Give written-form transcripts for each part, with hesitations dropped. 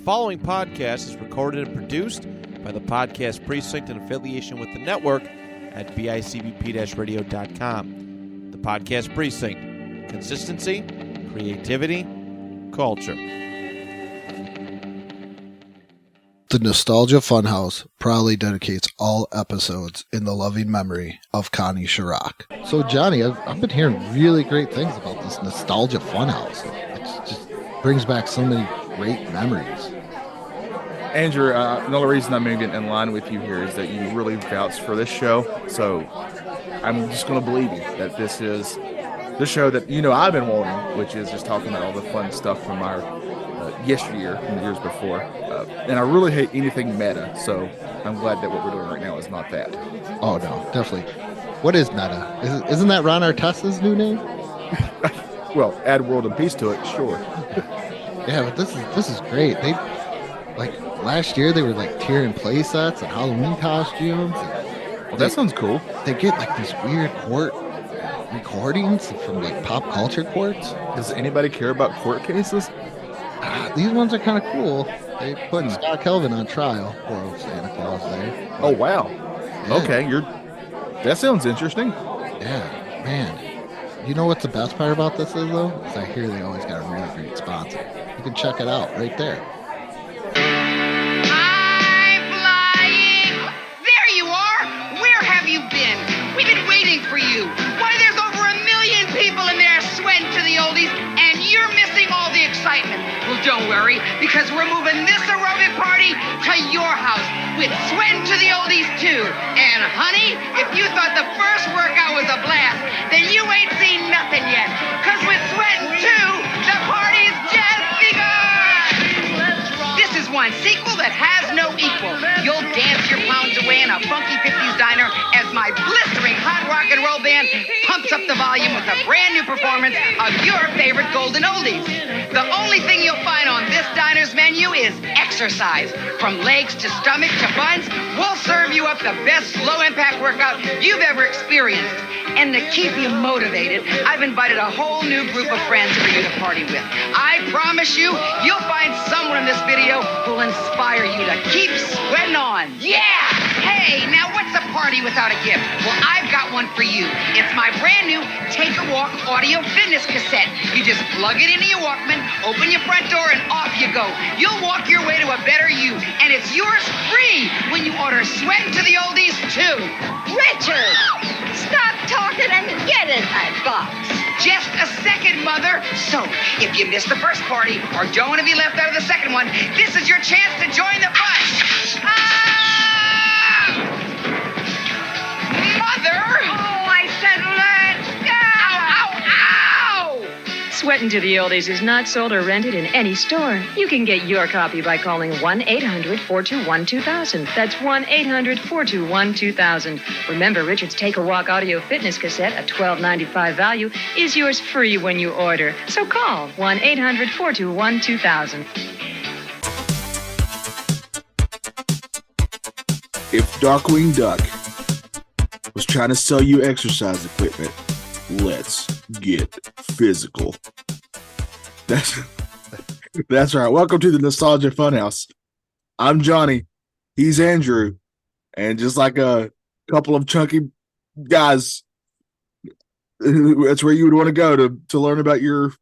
following podcast is recorded and produced by the Podcast Precinct in affiliation with the network at bicbp-radio.com. The Podcast Precinct. Consistency, creativity, culture. The Nostalgia Funhouse proudly dedicates all episodes in the loving memory of Connie Chirac. So, Johnny, I've been hearing really great things about this Nostalgia Funhouse. It just brings back so many great memories. Andrew, another reason I'm moving in line with you here is that you really vouched for this show. So I'm just going to believe you that this is the show that I've been wanting, which is just talking about all the fun stuff from our yesteryear and the years before. And I really hate anything meta, so I'm glad that what we're doing right now is not that. Oh, no, definitely. What is meta? Isn't that Ron Artest's new name? Well, add World and Peace to it, sure. Yeah, but this is great. They, last year they were tearing play sets and Halloween costumes. Well, that sounds cool. They get these weird court recordings from pop culture courts. Does anybody care about court cases? These ones are kind of cool. They put Scott Kelvin on trial. Poor old Santa Claus there. Oh, wow. Yeah. Okay, that sounds interesting. Yeah, man. You know what's the best part about this is, though? Is I hear they always got a really great sponsor. You can check it out right there. I'm flying! There you are! Where have you been? We've been waiting for you. Why, there's over 1 million people in there sweating to the oldies, and you're missing all the excitement. Well, don't worry, because we're moving this aerobic party to your house with Sweatin' to the Oldies, too. And, honey, if you thought the first workout was a blast, then you ain't seen nothing yet. Because with Sweatin' 2, the party's just begun! This is one sequel that has no equal. You'll dance your pounds away in a funky 50s diner as my blistering hot rock and roll band pumps up the volume with a brand new performance of your favorite golden oldies. The only thing you'll find on this diner's menu is exercise. From legs to stomach to buns, we'll serve you up the best low-impact workout you've ever experienced. And to keep you motivated, I've invited a whole new group of friends for you to party with. I promise you, you'll find someone in this video who'll inspire you to keep sweating on. Yeah! Hey, now what's a party without a gift? Well, I've got one for you. It's my brand new Take a Walk audio fitness cassette. You just plug it into your Walkman, open your front door, and off you go. You'll walk your way to a better you, and it's yours free when you order Sweatin' to the Oldies, too. Richard, stop talking and get in that box. Just a second, Mother. So, if you missed the first party or don't want to be left out of the second one, this is your chance to join the fun. Mother! Oh, I said let's go! Ow, ow, ow! Sweatin' to the Oldies is not sold or rented in any store. You can get your copy by calling 1-800-421-2000. That's 1-800-421-2000. Remember, Richard's Take a Walk audio fitness cassette, a $12.95 value, is yours free when you order. So call 1-800-421-2000. If Darkwing Duck was trying to sell you exercise equipment, let's get physical. That's right. Welcome to the Nostalgia Funhouse. I'm Johnny. He's Andrew. And just like a couple of chunky guys, that's where you would want to go to learn about your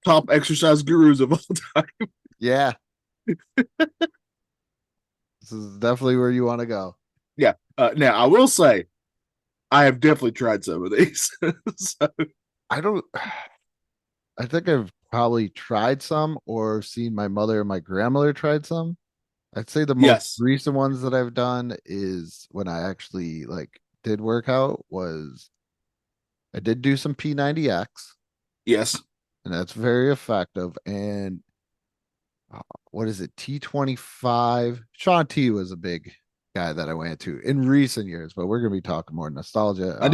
top exercise gurus of all time. Yeah. This is definitely where you want to go. Yeah. Now, I will say, I have definitely tried some of these. So. I think I've probably tried some or seen my mother and my grandmother tried some. I'd say the most recent ones that I've done is when I actually did work out was I did do some P90X. Yes. And that's very effective. And what is it? T25. Sean T was a big guy that I went to in recent years, but we're going to be talking more nostalgia. I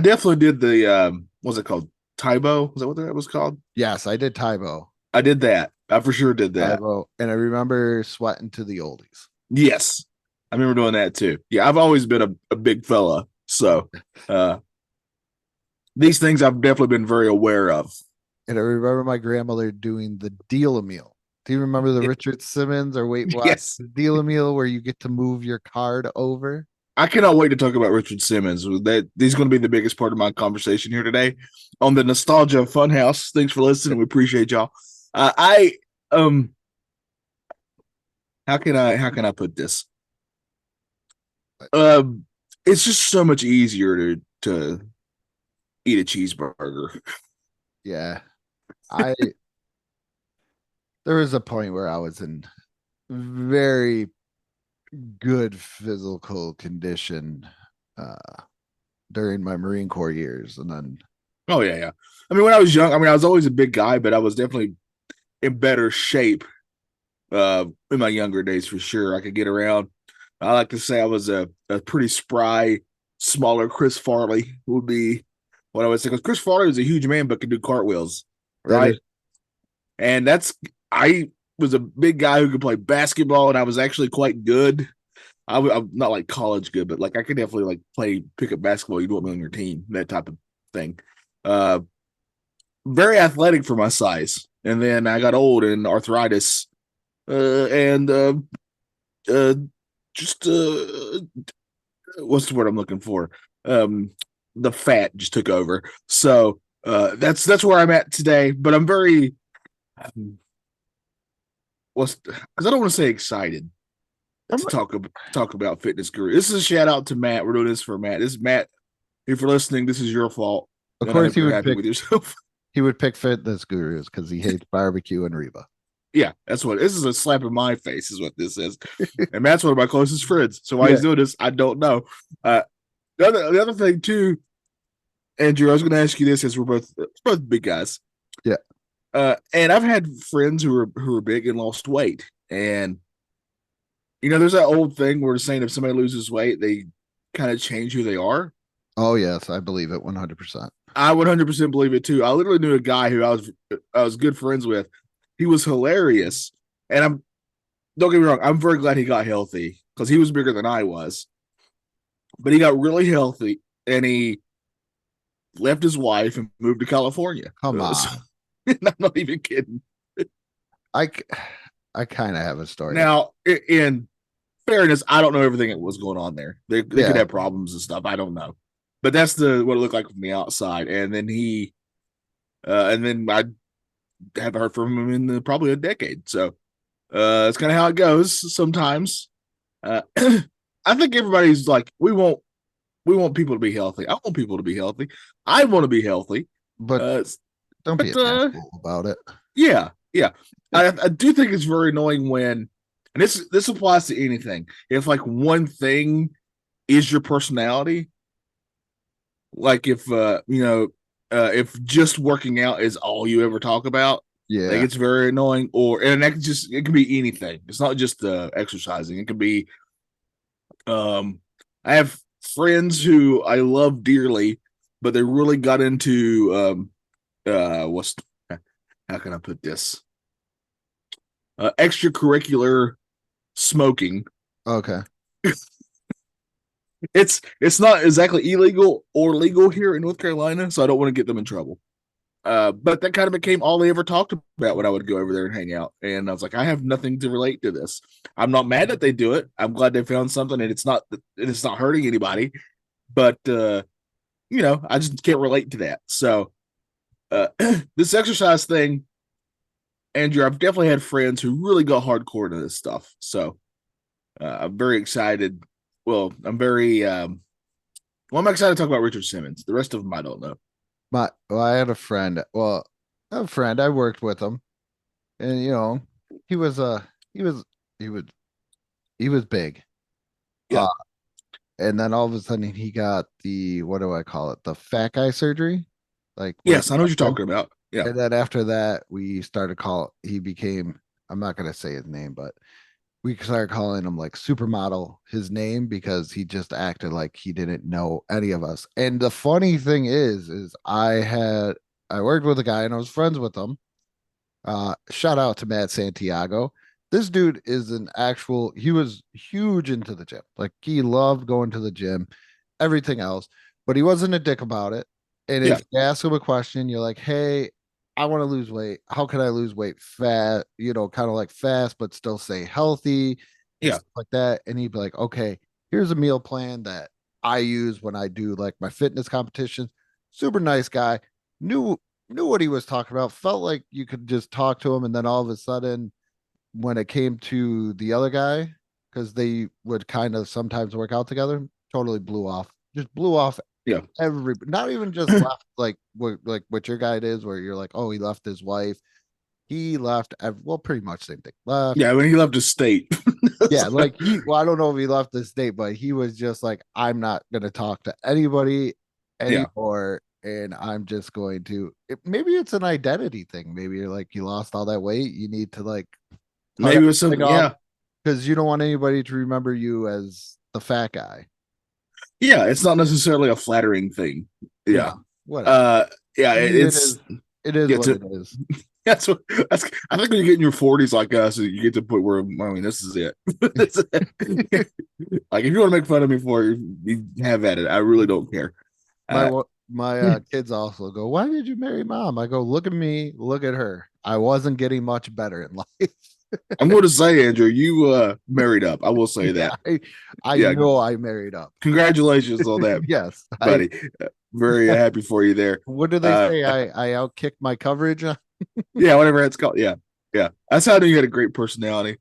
definitely did the, what's it called? Taibo? Is that what that was called? Yes, I did Taibo. I did that. I for sure did that. Taibo, and I remember Sweatin' to the Oldies. Yes. I remember doing that too. Yeah, I've always been a big fella. So these things I've definitely been very aware of. And I remember my grandmother doing the Deal-A-Meal. Do you remember the Richard Simmons or Weight Watch Yes. deal a meal where you get to move your card over? I cannot wait to talk about Richard Simmons. He's going to be the biggest part of my conversation here today on the Nostalgia Funhouse. Thanks for listening. We appreciate y'all. How can I put this? It's just so much easier to eat a cheeseburger. Yeah. There was a point where I was in very good physical condition during my Marine Corps years, and then Oh yeah. I mean, when I was young, I was always a big guy, but I was definitely in better shape in my younger days for sure. I could get around. I like to say I was a pretty spry, smaller Chris Farley would be what I would say, because Chris Farley was a huge man but could do cartwheels, right? And I was a big guy who could play basketball, and I was actually quite good. I'm not like college good, but like I could definitely like pick up basketball. You'd want me on your team, that type of thing. Very athletic for my size, and then I got old and arthritis, and just what's the word I'm looking for? The fat just took over. So that's where I'm at today. But I'm very because I don't want to say excited to talk about Fitness Guru. This is a shout out to Matt. We're doing this for Matt. This is Matt. If you're listening, this is your fault. Of course, he would pick Fitness Gurus because he hates barbecue and Reba. Yeah, that's what this is. A slap in my face is what this is. And Matt's one of my closest friends. So why he's doing this, I don't know. The other thing too, Andrew, I was going to ask you this, as we're both big guys. Yeah. And I've had friends who are big and lost weight, and there's that old thing where it's saying if somebody loses weight, they kind of change who they are. Oh yes, I believe it 100%. I 100% believe it too. I literally knew a guy who I was good friends with. He was hilarious, and don't get me wrong, I'm very glad he got healthy because he was bigger than I was. But he got really healthy, and he left his wife and moved to California. Come on. I'm not even kidding. I kind of have a story. Now, in fairness, I don't know everything that was going on there. They could have problems and stuff. I don't know. But that's what it looked like from the outside. And then I haven't heard from him in probably a decade. So it's kind of how it goes sometimes. I think everybody's like, we want people to be healthy. I want people to be healthy. I want to be healthy. But don't be an asshole about it. Yeah. I do think it's very annoying when, and this applies to anything. If like one thing is your personality, like if if just working out is all you ever talk about, yeah, like it's very annoying. And that it can be anything. It's not just exercising. It could be. I have friends who I love dearly, but they really got into how can I put this? Extracurricular smoking. Okay. It's not exactly illegal or legal here in North Carolina, so I don't want to get them in trouble. But that kind of became all they ever talked about when I would go over there and hang out. And I was like, I have nothing to relate to this. I'm not mad that they do it. I'm glad they found something, and it's not hurting anybody. But I just can't relate to that. So this exercise thing, Andrew, I've definitely had friends who really got hardcore to this stuff. So I'm very excited. Well, I'm excited to talk about Richard Simmons. The rest of them I don't know. I had a friend. Well, I worked with him, and he was big. Yeah. And then all of a sudden he got the, what do I call it? The fat guy surgery. Like, yes, I know what you're talking about. Yeah. And then after that, we started he became, I'm not going to say his name, but we started calling him like Supermodel, his name, because he just acted like he didn't know any of us. And the funny thing is I worked with a guy and I was friends with him. Shout out to Matt Santiago. This dude is he was huge into the gym. Like, he loved going to the gym, everything else, but he wasn't a dick about it. And if you ask him a question, you're like, hey, I want to lose weight. How can I lose weight fat? Kind of like fast, but still stay healthy. And stuff like that. And he'd be like, okay, here's a meal plan that I use when I do like my fitness competitions. Super nice guy. Knew what he was talking about. Felt like you could just talk to him, and then all of a sudden, when it came to the other guy, because they would kind of sometimes work out together, totally blew off. Just blew off. Yeah. Not even just left like what your guy is, where you're like, oh, he left his wife. He left. Well, pretty much same thing. Left. Yeah, when he left the state. Yeah, like I don't know if he left the state, but he was just like, I'm not gonna talk to anybody anymore. And I'm just going to. Maybe it's an identity thing. Maybe you're like, you lost all that weight. You need to like. Maybe it was something. Yeah. Because you don't want anybody to remember you as the fat guy. Yeah, it's not necessarily a flattering thing. Yeah. No, whatever. Yeah, it is what it is. That's I think when you get in your 40s like us, you get to the point where, I mean, this is it. Like, if you want to make fun of me for it, you have at it. I really don't care. My kids also go, why did you marry mom? I go, look at me, look at her. I wasn't getting much better in life. I'm going to say, Andrew, you married up. I will say that. I know I married up. Congratulations on that. Yes, buddy. Very happy for you there. What do they say? I outkicked my coverage. Yeah, whatever it's called. Yeah. That's how I knew you had a great personality.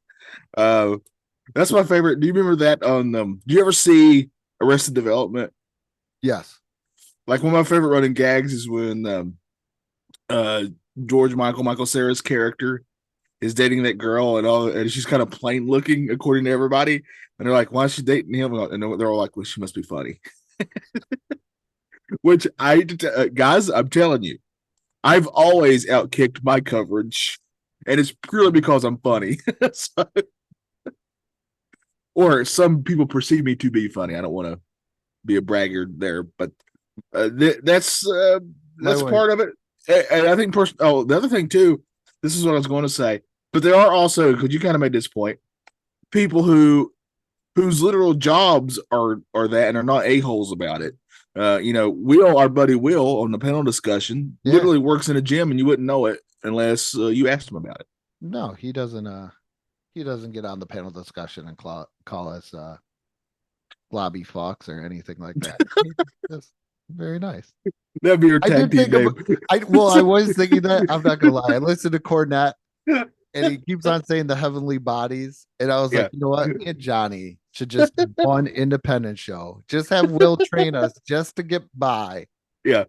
That's my favorite. Do you remember that on do you ever see Arrested Development? Yes. Like, one of my favorite running gags is when Michael Cera's character is dating that girl, and she's kind of plain looking according to everybody, and they're like, why is she dating him? And they're all like, well, she must be funny. Which guys, I'm telling you, I've always outkicked my coverage, and it's purely because I'm funny. Or some people perceive me to be funny. I don't want to be a braggart there, but that's part of it. And I think the other thing too, this is what I was going to say, but there are also, because you kind of made this point, people whose literal jobs are that and are not a-holes about it. Our buddy Will on the panel discussion literally works in a gym, and you wouldn't know it unless you asked him about it. No, he doesn't get on the panel discussion and call us Blobby Fox or anything like that. That's very nice. That'd be your tag team name. I was thinking that. I'm not gonna lie. I listened to Cornette, and he keeps on saying the heavenly bodies, and I was like, you know what? Me and Johnny should just do one independent show. Just have Will train us just to get by. Yeah,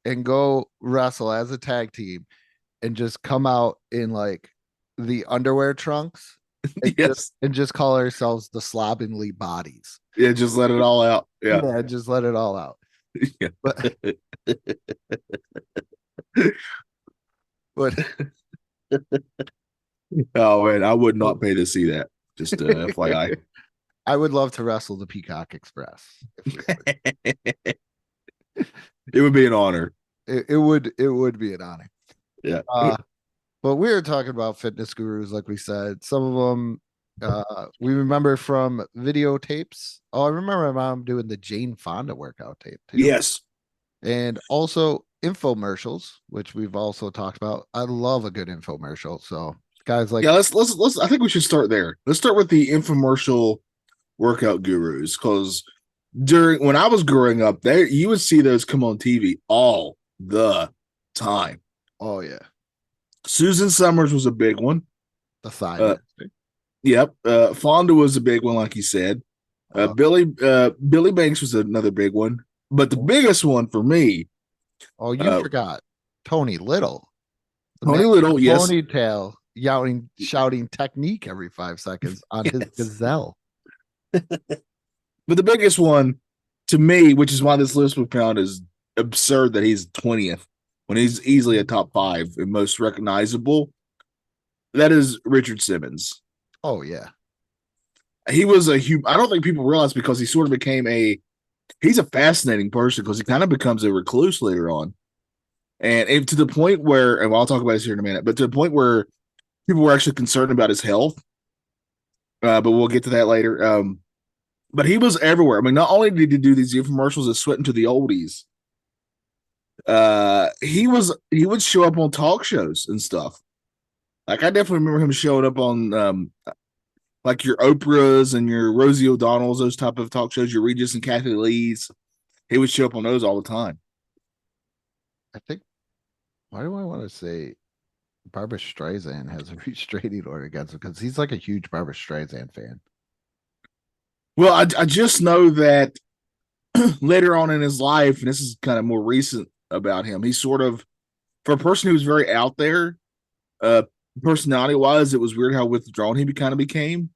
and go wrestle as a tag team, and just come out in like the underwear trunks. And just call ourselves the Slovenly Bodies. Yeah, just let it all out. Yeah, just let it all out. Yeah. But oh man, I would not pay to see that. Just FYI. I would love to wrestle the Peacock Express. It would be an honor. It would be an honor. Yeah. But we were talking about fitness gurus, like we said. Some of them we remember from videotapes. Oh, I remember my mom doing the Jane Fonda workout tape too. Yes. And also infomercials, which we've also talked about. I love a good infomercial. So guys like, let's I think we should start there. Let's start with the infomercial workout gurus, because when I was growing up, you would see those come on TV all the time. Oh yeah. Susan Summers was a big one. The thigh. Yep. Fonda was a big one, like you said. Billy Banks was another big one. But the biggest one for me. Oh, you forgot Tony Little. Tony Little, yes. Ponytail shouting technique every 5 seconds on his Gazelle. But the biggest one to me, which is why this list was found, is absurd that he's 20th when he's easily a top 5 and most recognizable. That is Richard Simmons. Oh yeah. He was I don't think people realize, because he sort of became he's a fascinating person, because he kind of becomes a recluse later on. And to the point where, and I'll talk about this here in a minute, but to the point where people were actually concerned about his health. But we'll get to that later. But he was everywhere. I mean, not only did he do these infomercials of Sweating to the Oldies, He would show up on talk shows and stuff. Like I definitely remember him showing up on like your Oprahs and your Rosie O'Donnell's, those type of talk shows, your Regis and Kathy Lee's. He would show up on those all the time. I think, why do I want to say Barbara Streisand has a restraining order against him? Because he's like a huge Barbara Streisand fan. Well, I just know that later on in his life, and this is kind of more recent about him, he's sort of, for a person who's very out there, personality wise, it was weird how withdrawn he kind of became.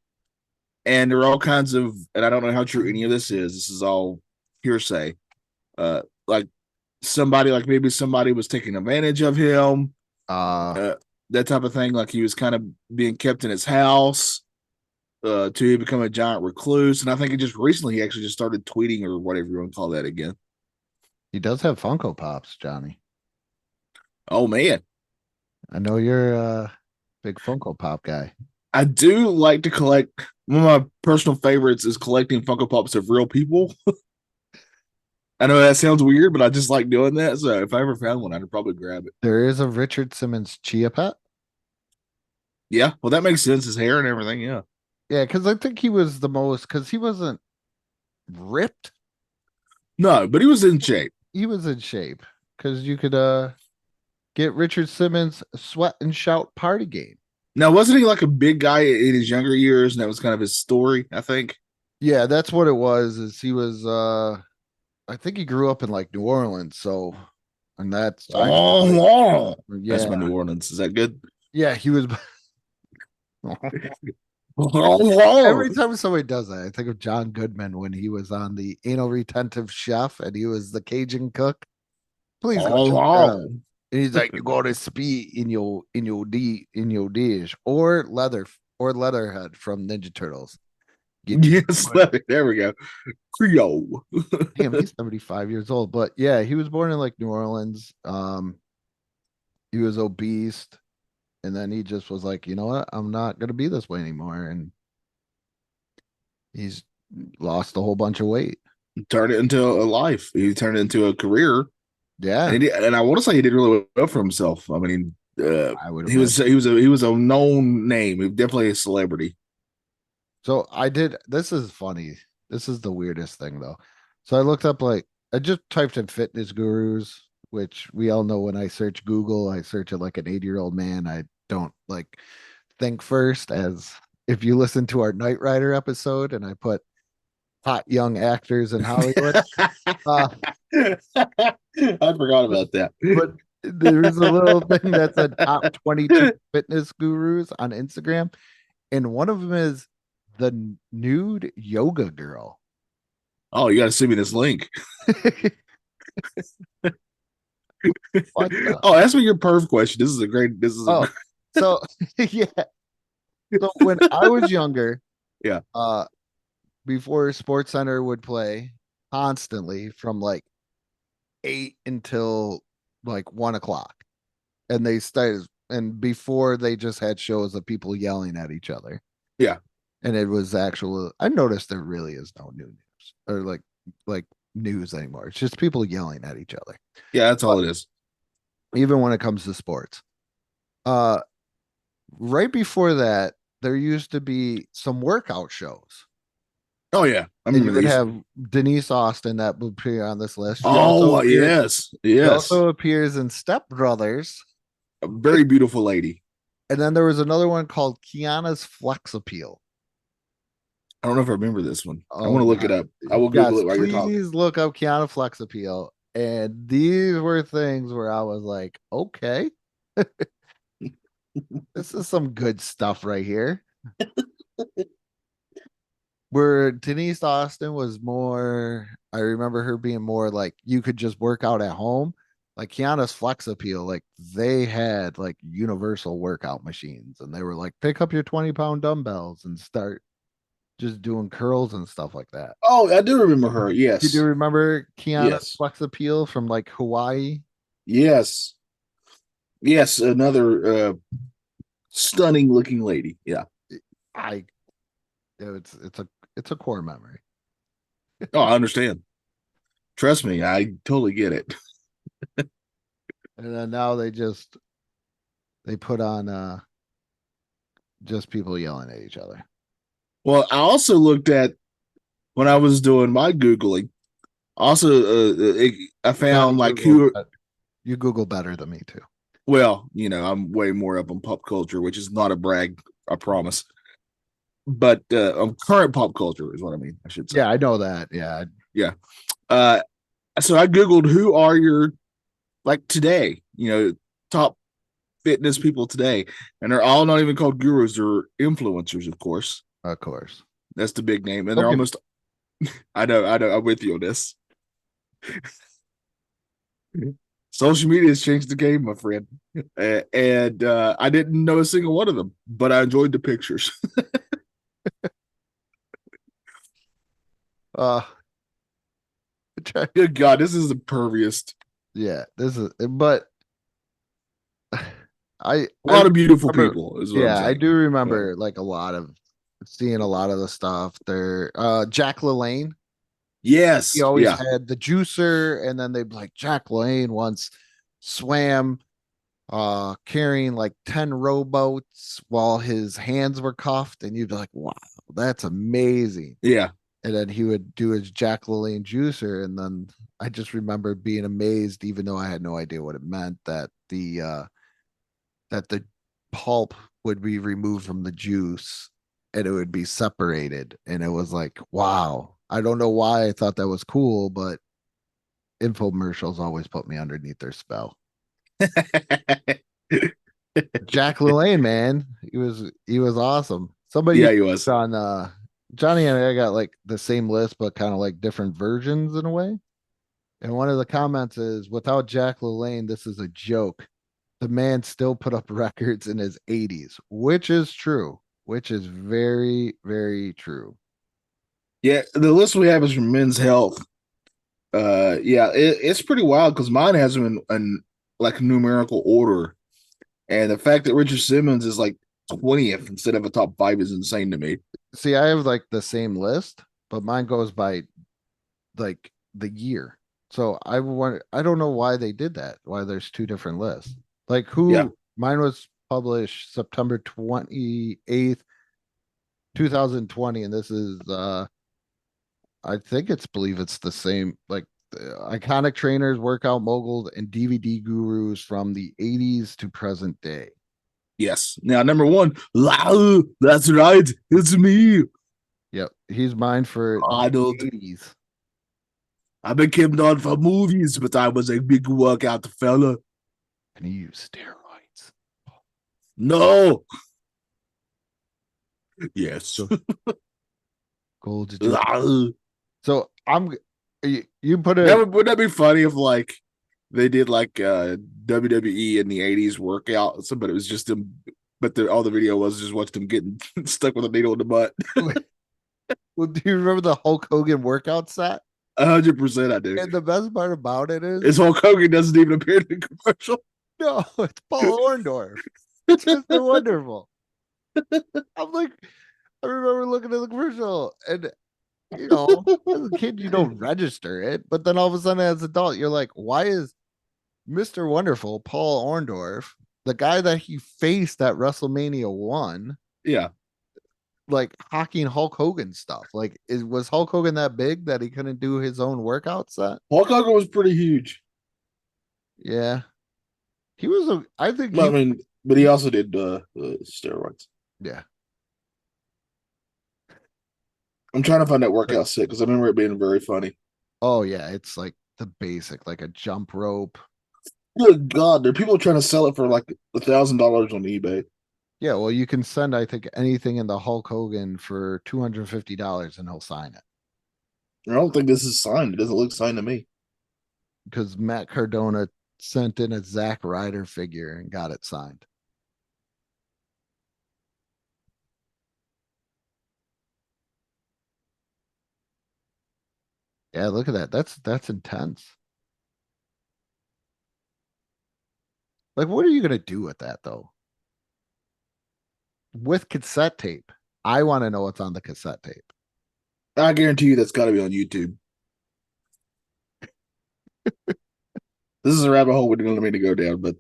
And there are all kinds of, and I don't know how true any of this is. This is all hearsay. Like maybe somebody was taking advantage of him. That type of thing. Like he was kind of being kept in his house to become a giant recluse. And I think just recently he actually just started tweeting or whatever you want to call that again. He does have Funko Pops, Johnny. Oh man. I know you're a big Funko Pop guy. I do like to collect. One of my personal favorites is collecting Funko Pops of real people. I know that sounds weird, but I just like doing that. So if I ever found one, I'd probably grab it. There is a Richard Simmons Chia Pet. Yeah, well, that makes sense. His hair and everything. Yeah. Yeah, because I think he was the most, because he wasn't ripped. No, but he was in shape. He was in shape because you could get Richard Simmons Sweat and Shout party game. Now, wasn't he like a big guy in his younger years? And that was kind of his story, I think. Yeah, that's what it was. Is he was I think he grew up in like New Orleans, so and that's wow. Yeah. That's my New Orleans. Is that good? Yeah, he was every time somebody does that, I think of John Goodman when he was on the Anal Retentive Chef and he was the Cajun cook. Please and he's like, you got to spit in your dish or Leatherhead from Ninja Turtles. Yes, there we go. Creole. Damn, he's 75 years old. But yeah, he was born in like New Orleans. He was obese. And then he just was like, you know what? I'm not going to be this way anymore. And he's lost a whole bunch of weight. He turned it into a life. He turned it into a career. Yeah. And I want to say he did really well for himself. I mean, he was a known name. He was definitely a celebrity. So this is funny. This is the weirdest thing though. So I looked up I just typed in fitness gurus, which we all know when I search Google, I search it like an 80-year-old man. I don't think first, as if you listen to our Knight Rider episode and I put hot young actors in Hollywood. I forgot about that. But there's a little thing that said top 22 fitness gurus on Instagram. And one of them is the nude yoga girl. Oh, you got to send me this link. Ask me your perv question. So yeah. So when I was younger, yeah, before Sports Center would play constantly from 8 until 1 o'clock, and they started, and before they just had shows of people yelling at each other. Yeah, and it was actual. I noticed there really is no new news or like news anymore. It's just people yelling at each other. Yeah, that's all it is. Even when it comes to sports. Right before that, there used to be some workout shows. Oh yeah, I mean, you would have Denise Austin that would appear on this list. Yes. She also appears in Step Brothers. A very beautiful lady. And then there was another one called Kiana's Flex Appeal. I don't know if I remember this one. I want to look it up. I will Google it while you're talking. Please look up Kiana Flex Appeal. And these were things where I was like, okay, this is some good stuff right here. Where Denise Austin was more, I remember her being more you could just work out at home. Like Kiana's Flex Appeal, they had universal workout machines, and they were pick up your 20-pound dumbbells and start just doing curls and stuff like that. Oh, I do remember her. Yes. You do remember Kiana's Flex Appeal from Hawaii? Yes. Yes, another stunning looking lady. Yeah. It's a core memory. Oh, I understand. Trust me, I totally get it. And then now they put on just people yelling at each other. Well, I also looked at when I was doing my Googling. Also, I found like who. You Google better than me too. Well, I'm way more up on pop culture, which is not a brag, I promise. But current pop culture is what I mean. I should say. Yeah, I know that. Yeah. Yeah. So I Googled who are your today, top fitness people today, and they're all not even called gurus; they're influencers, of course. Of course, that's the big name, and they're almost. I know. I'm with you on this. Social media has changed the game, my friend, and I didn't know a single one of them, but I enjoyed the pictures. Good God, this is the perviest. Yeah, but a lot of beautiful people. I do remember like seeing a lot of the stuff there. Jack LaLanne. Yes. He always had the juicer, and then they'd be like, Jack LaLanne once swam carrying like 10 rowboats while his hands were cuffed, and you'd be like, wow, that's amazing. Yeah. And then he would do his Jack LaLanne juicer, and then I just remember being amazed, even though I had no idea what it meant, that the pulp would be removed from the juice and it would be separated. And it was like, wow. I don't know why I thought that was cool, but infomercials always put me underneath their spell. Jack LaLanne, man, he was awesome. Somebody he was on Johnny and I got like the same list, but kind of like different versions in a way. And one of the comments is, without Jack LaLanne, this is a joke. The man still put up records in his 80s, which is true, which is very, very true. Yeah, the list we have is from Men's Health. It's pretty wild because mine has them in like numerical order. And the fact that Richard Simmons is like 20th instead of a top 5 is insane to me. See, I have like the same list, but mine goes by like the year. So I don't know why they did that. Why there's 2 different lists. Like mine was published September 28th, 2020. And this is, I believe it's the same, like iconic trainers, workout moguls, and DVD gurus from the 80s to present day. Yes. Now, number 1, that's right. It's me. Yep. He's mine for Arnold. the 80s. I became known for movies, but I was a big workout fella. And he used steroids. No. Yes. Gold. So you put it. Wouldn't that be funny if like they did like WWE in the 80s workout, but it was just them, but all the video was just watch them getting stuck with a needle in the butt. Well, do you remember the Hulk Hogan workout set? 100% I do. And the best part about it is Hulk Hogan doesn't even appear in the commercial. No, it's Paul Orndorff. It's Mr. Wonderful. I'm like, I remember looking at the commercial, and as a kid, you don't register it, but then all of a sudden, as an adult, you're like, why is Mr. Wonderful, Paul Orndorff, the guy that he faced at WrestleMania 1? Yeah. Like hawking Hulk Hogan stuff. Like, was Hulk Hogan that big that he couldn't do his own workout set? Hulk Hogan was pretty huge. Yeah. He was but he also did steroids. Yeah. I'm trying to find that workout set because I remember it being very funny. Oh yeah, it's like the basic, like a jump rope. Good God, there are people trying to sell it for like $1,000 on eBay. Yeah, well, you can send, I think, anything in the Hulk Hogan for $250 and he'll sign it. I don't think this is signed. It doesn't look signed to me. Because Matt Cardona sent in a Zack Ryder figure and got it signed. Yeah, look at that. That's intense. Like, what are you gonna do with that though? With cassette tape. I want to know what's on the cassette tape. I guarantee you that's got to be on YouTube. This is a rabbit hole we didn't mean to go down, but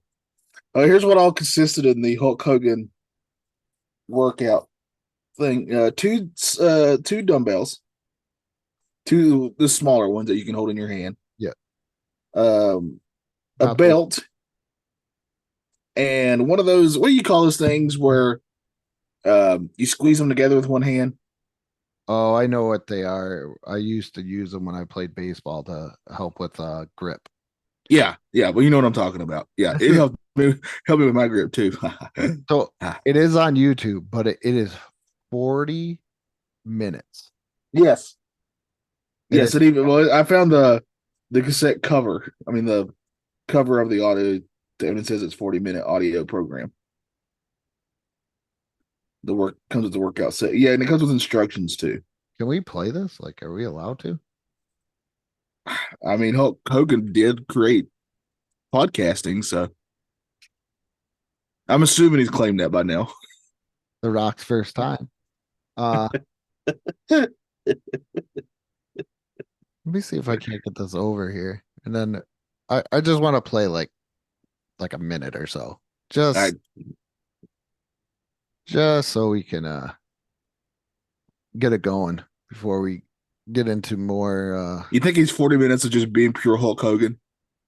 here's what all consisted in the Hulk Hogan workout thing: two dumbbells, two the smaller ones that you can hold in your hand. Yeah. A belt, and one of those. What do you call those things where you squeeze them together with one hand? Oh, I know what they are. I used to use them when I played baseball to help with grip. Yeah. Well, you know what I'm talking about. Yeah, it helped me with my grip too. So it is on YouTube, but it is 40 minutes. Yes. Yes, it even. Well, I found the cassette cover. I mean, the cover of the audio. And it says it's 40-minute audio program. The work comes with the workout set. Yeah, and it comes with instructions too. Can we play this? Like, are we allowed to? I mean, Hulk Hogan did create podcasting, so I'm assuming he's claimed that by now. The Rock's first time. Let me see if I can't get this over here. And then I just want to play like a minute or so. Just so we can get it going before we get into more You think he's 40 minutes of just being pure Hulk Hogan?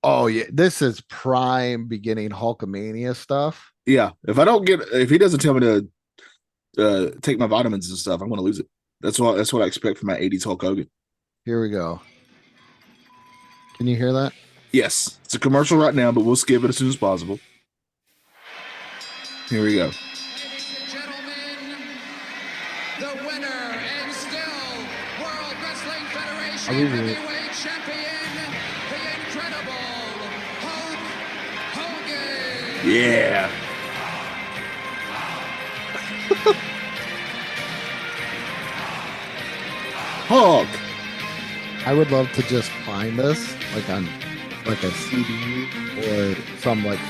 Oh yeah, this is prime beginning Hulkamania stuff. Yeah. If he doesn't tell me to take my vitamins and stuff, I'm gonna lose it. That's what I expect from my 80s Hulk Hogan. Here we go. Can you hear that? Yes. It's a commercial right now, but we'll skip it as soon as possible. Here we go. The winner and still World Wrestling Federation heavyweight champion, the incredible Hulk Hogan. Yeah. Hulk. I would love to just find this like on like a CD or some like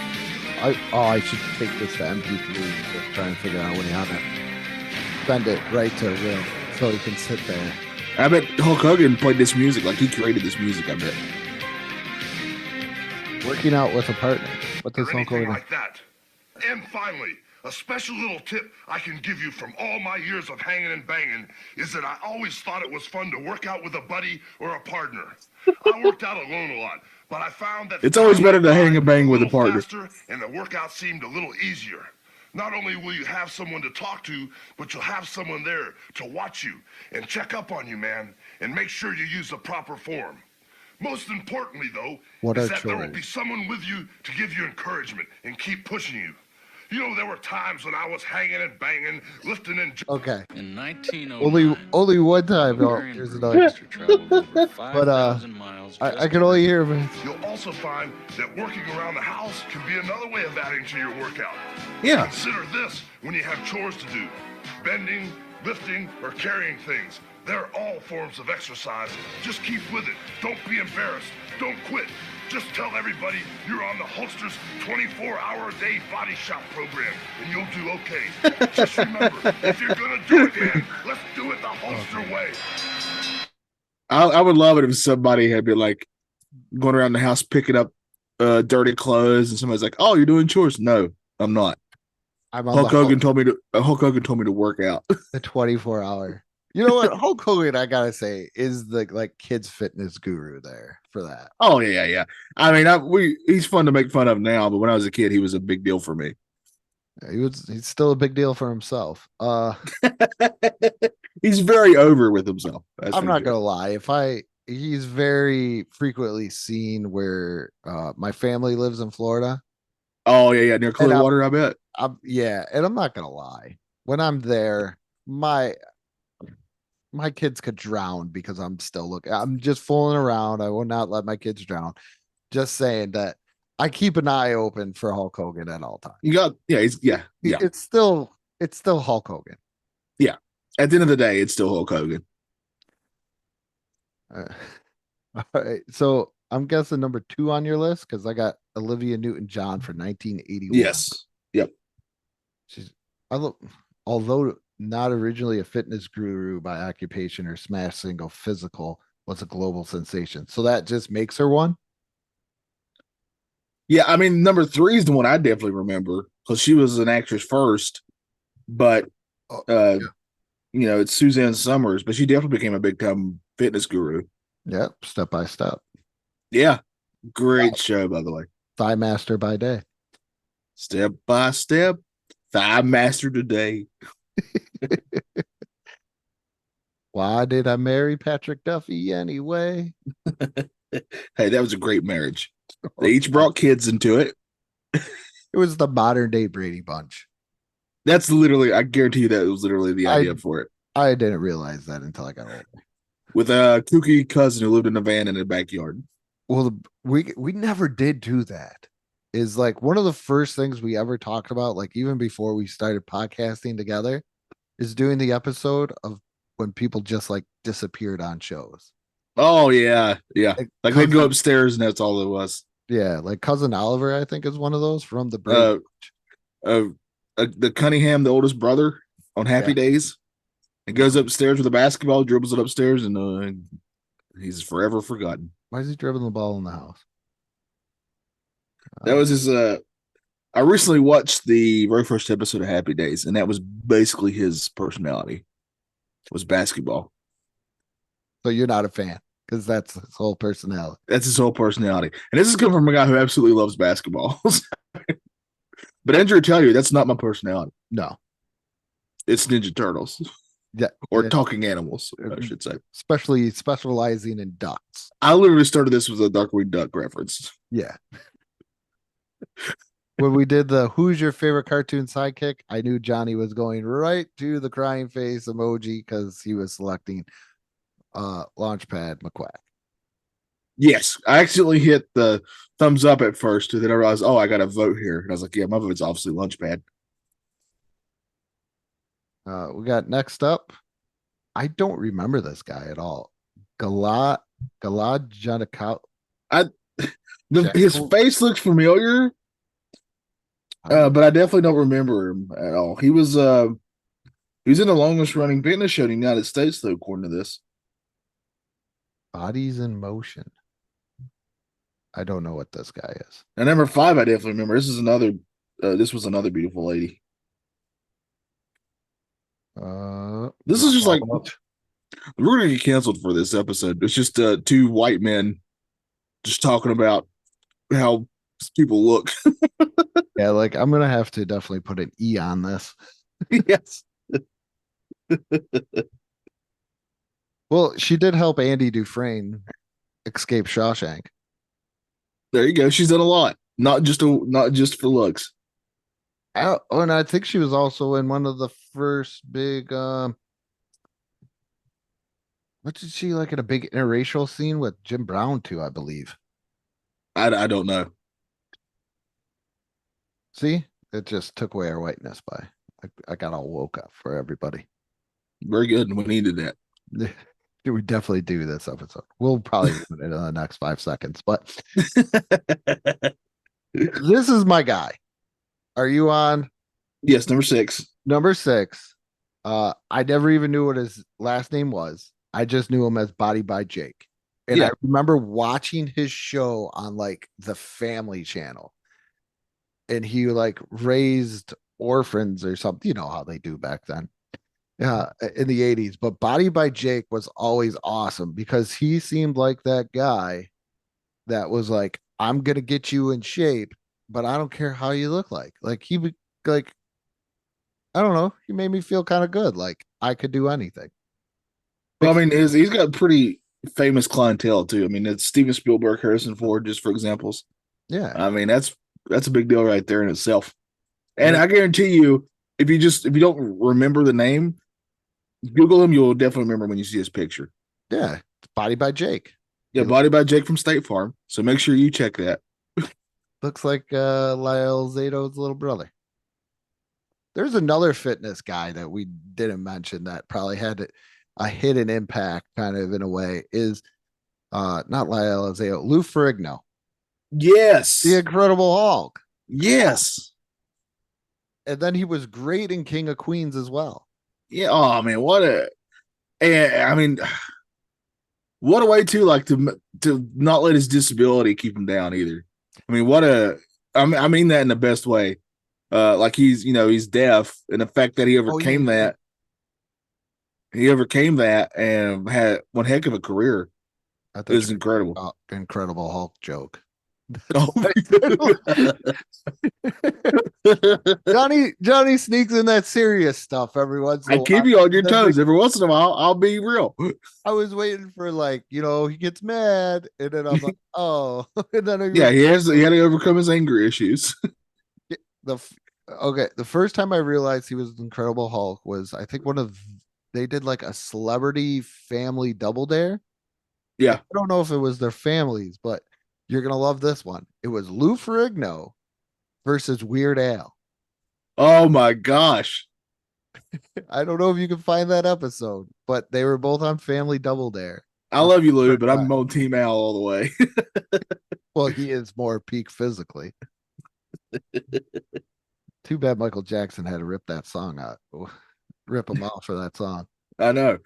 I should take this to MP3 and just try and figure out when how to send it right to Will so he can sit there. I bet Hulk Hogan played this music, like he created this music, I bet. Working out with a partner. What does Hulk Hogan like that? And finally, a special little tip I can give you from all my years of hanging and banging is that I always thought it was fun to work out with a buddy or a partner. I worked out alone a lot, but I found that it's always better to hang and bang with a partner. And the workout seemed a little easier. Not only will you have someone to talk to, but you'll have someone there to watch you and check up on you, man, and make sure you use the proper form. Most importantly, though, is that there will be someone with you to give you encouragement and keep pushing you. You know, there were times when I was hanging and banging, lifting and... Okay. In 1909, only one time. No, there's another. But I can only hear him. You'll also find that working around the house can be another way of adding to your workout. Yeah. Consider this when you have chores to do. Bending, lifting, or carrying things. They're all forms of exercise. Just keep with it. Don't be embarrassed. Don't quit. Just tell everybody you're on the Hulkster's 24-hour-a-day body shop program, and you'll do okay. Just remember, if you're gonna do it, man, let's do it the Hulkster way. I would love it if somebody had been like going around the house picking up dirty clothes, and somebody's like, "Oh, you're doing chores." No, I'm not. Hulk Hogan told me to work out. The 24-hour. You know what? Hulk Hogan, I gotta say, is the like kids fitness guru there for that. Oh yeah. I mean, he's fun to make fun of now, but when I was a kid, he was a big deal for me. Yeah, he's still a big deal for himself. He's very over with himself. I'm not gonna lie. He's very frequently seen where my family lives in Florida. Oh yeah, near Clearwater, I bet. Yeah, and I'm not gonna lie. When I'm there, my kids could drown because I'm still looking. I'm just fooling around. I will not let my kids drown. Just saying that I keep an eye open for Hulk Hogan at all times. It's still Hulk Hogan. Yeah. At the end of the day, it's still Hulk Hogan. All right. So I'm guessing number 2 on your list because I got Olivia Newton-John for 1981. Yes. Yep. Although not originally a fitness guru by occupation, her smash single Physical was a global sensation. So that just makes her one? Yeah, I mean, number 3 is the one I definitely remember because she was an actress first, but it's Suzanne Summers, but she definitely became a big time fitness guru. Yep, Step by Step. Yeah, great show, by the way. Thigh Master by day. Step by Step, Thigh Master today. Why did I marry Patrick Duffy anyway? Hey, that was a great marriage. They each brought kids into it. It was the modern day Brady Bunch. That's literally, I guarantee you that was literally the idea for it. I didn't realize that until I got older. With a kooky cousin who lived in a van in the backyard. Well, we never did do that. Is like one of the first things we ever talked about, like even before we started podcasting together, is doing the episode of when people just like disappeared on shows. Oh yeah. Like they'd go upstairs and that's all it was. Yeah, like Cousin Oliver, I think, is one of those from the Brady. The Cunningham, the oldest brother, on Happy Days. It goes upstairs with a basketball, dribbles it upstairs, and he's forever forgotten. Why is he dribbling the ball in the house? That was his. I recently watched the very first episode of Happy Days, and that was basically his personality. Was basketball. So you're not a fan because that's his whole personality. That's his whole personality, and this is coming from a guy who absolutely loves basketball. But Andrew will tell you that's not my personality. No, it's Ninja Turtles. Yeah, or talking animals, I should say. Especially specializing in ducks. I literally started this with a Darkwing Duck reference. Yeah. When we did the who's your favorite cartoon sidekick, I knew Johnny was going right to the crying face emoji because he was selecting Launchpad McQuack. Yes, I accidentally hit the thumbs up at first, and then I realized, I got to vote here. And I was like, yeah, my vote's obviously Launchpad. We got next up. I don't remember this guy at all. Galad Janakau. His face looks familiar, but I definitely don't remember him at all. He was in the longest running fitness show in the United States, though, according to this. Bodies in Motion. I don't know what this guy is. And number 5, I definitely remember. This is another. This was another beautiful lady. This is just like we're gonna get canceled for this episode. It's just 2 white men just talking about how people look. Yeah, like I'm gonna have to definitely put an E on this. Yes. Well, she did help Andy Dufresne escape Shawshank. There you go. She's done a lot, not just for looks. And I think she was also in one of the first big what did she like in a big interracial scene with Jim Brown too, I believe. I don't know. See, it just took away our whiteness by I got all woke up for everybody. Very good. And we needed that. We definitely do this episode. We'll probably do it in the next 5 seconds, but this is my guy. Are you on? Yes, number 6. Number 6. I never even knew what his last name was. I just knew him as Body by Jake. And I remember watching his show on like the Family Channel. And he like raised orphans or something. You know how they do back then. Yeah, in the 80s. But Body by Jake was always awesome because he seemed like that guy that was like, I'm gonna get you in shape, but I don't care how you look like. Like he would like, I don't know. He made me feel kind of good. Like I could do anything. Well, I mean, he's got pretty famous clientele too. I mean, it's Steven Spielberg, Harrison Ford, just for examples. Yeah. I mean, that's a big deal right there in itself. And I guarantee you, if you don't remember the name, Google him, you'll definitely remember when you see his picture. Yeah. Body by Jake. Yeah, Body by Jake from State Farm. So make sure you check that. Looks like Lyle Zato's little brother. There's another fitness guy that we didn't mention that probably had a hidden impact kind of in a way is not Lyle Zato, Lou Ferrigno. Yes. The Incredible Hulk. Yes. And then he was great in King of Queens as well. Yeah. Oh man, what a way to like to not let his disability keep him down either. I mean, I mean that in the best way. Like he's deaf, and the fact that he overcame that. He overcame that and had one heck of a career. It was incredible. Incredible Hulk joke. Oh. Johnny sneaks in that serious stuff every once in a while. I keep you on your toes. Every once in a while, I'll be real. I was waiting for he gets mad, and then I'm like, oh, and then he had to overcome his anger issues. The first time I realized he was Incredible Hulk was, I think, they did like a celebrity family double dare. Yeah, I don't know if it was their families, but you're gonna love this one. It was Lou Ferrigno versus Weird Al. Oh my gosh. I don't know if you can find that episode, but they were both on Family Double Dare. I love you, Lou, but I'm on Team Al all the way. Well, he is more peak physically. Too bad Michael Jackson had to rip that song out. Rip him off for that song. I know.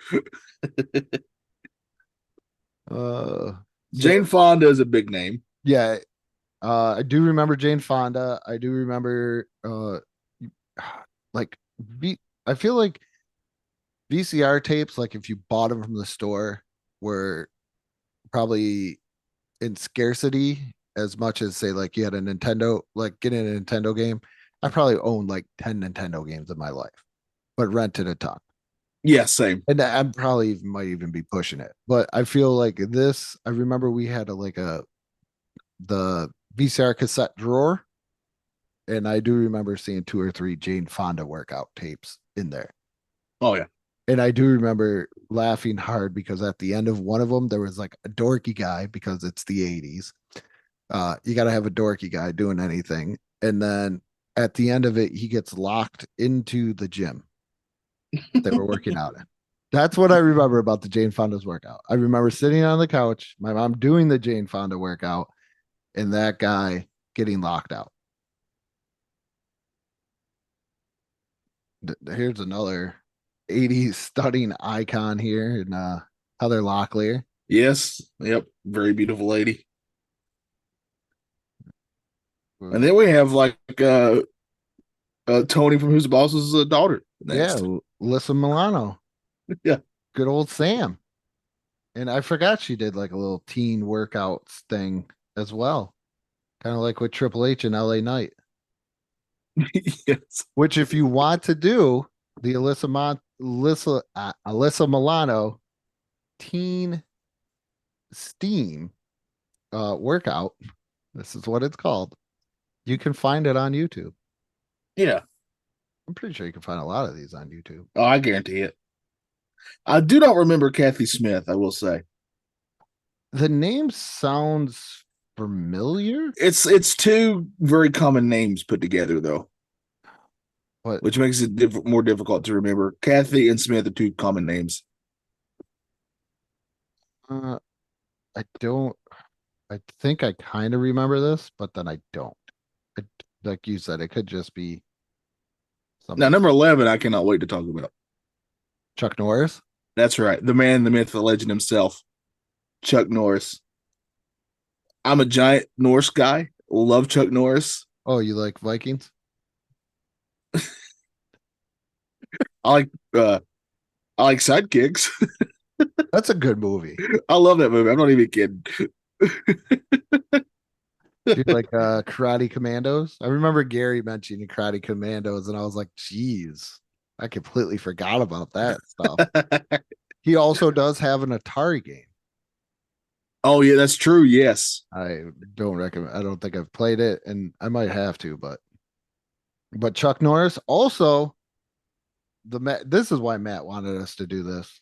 Jane So, Fonda is a big name. Yeah. I do remember Jane Fonda. I do remember I feel like VCR tapes, like if you bought them from the store, were probably in scarcity as much as, say, like you had a Nintendo, like getting a Nintendo game. I probably owned like 10 Nintendo games in my life, but rented a ton. Yeah, same. And I'm probably might even be pushing it, but I feel like this. I remember we had the VCR cassette drawer, and I do remember seeing 2 or 3 Jane Fonda workout tapes in there. Oh yeah, and I do remember laughing hard because at the end of one of them there was like a dorky guy, because it's the 80s. You got to have a dorky guy doing anything, and then at the end of it, he gets locked into the gym they were working out in. That's what I remember about the Jane Fonda's workout. I remember sitting on the couch, my mom doing the Jane Fonda workout, and that guy getting locked out. Here's another 80s stunning icon here in Heather Locklear. Yes. Yep. Very beautiful lady. And then we have like Tony from Who's the Boss's daughter. Next. Yeah, Alyssa Milano. Yeah. Good old Sam. And I forgot she did like a little teen workouts thing as well. Kind of like with Triple H and LA Knight. Yes. Which, if you want to do the Alyssa Milano Teen Steam workout, this is what it's called. You can find it on YouTube. Yeah. I'm pretty sure you can find a lot of these on YouTube. Oh, I guarantee it. I do not remember Kathy Smith, I will say. The name sounds familiar. It's 2 very common names put together, though. What? Which makes it more difficult to remember. Kathy and Smith are 2 common names. I think I kind of remember this, but then I don't. Like you said, it could just be something. Now, number 11, I cannot wait to talk about. Chuck Norris? That's right. The man, the myth, the legend himself, Chuck Norris. I'm a giant Norse guy. Love Chuck Norris. Oh, you like Vikings? I like Sidekicks. That's a good movie. I love that movie. I'm not even kidding. Do you like Karate Commandos? I remember Gary mentioning Karate Commandos, and I was like, geez, I completely forgot about that stuff. He also does have an Atari game. Oh, yeah, that's true. Yes. I don't think I've played it, and I might have to, but Chuck Norris also, this is why Matt wanted us to do this,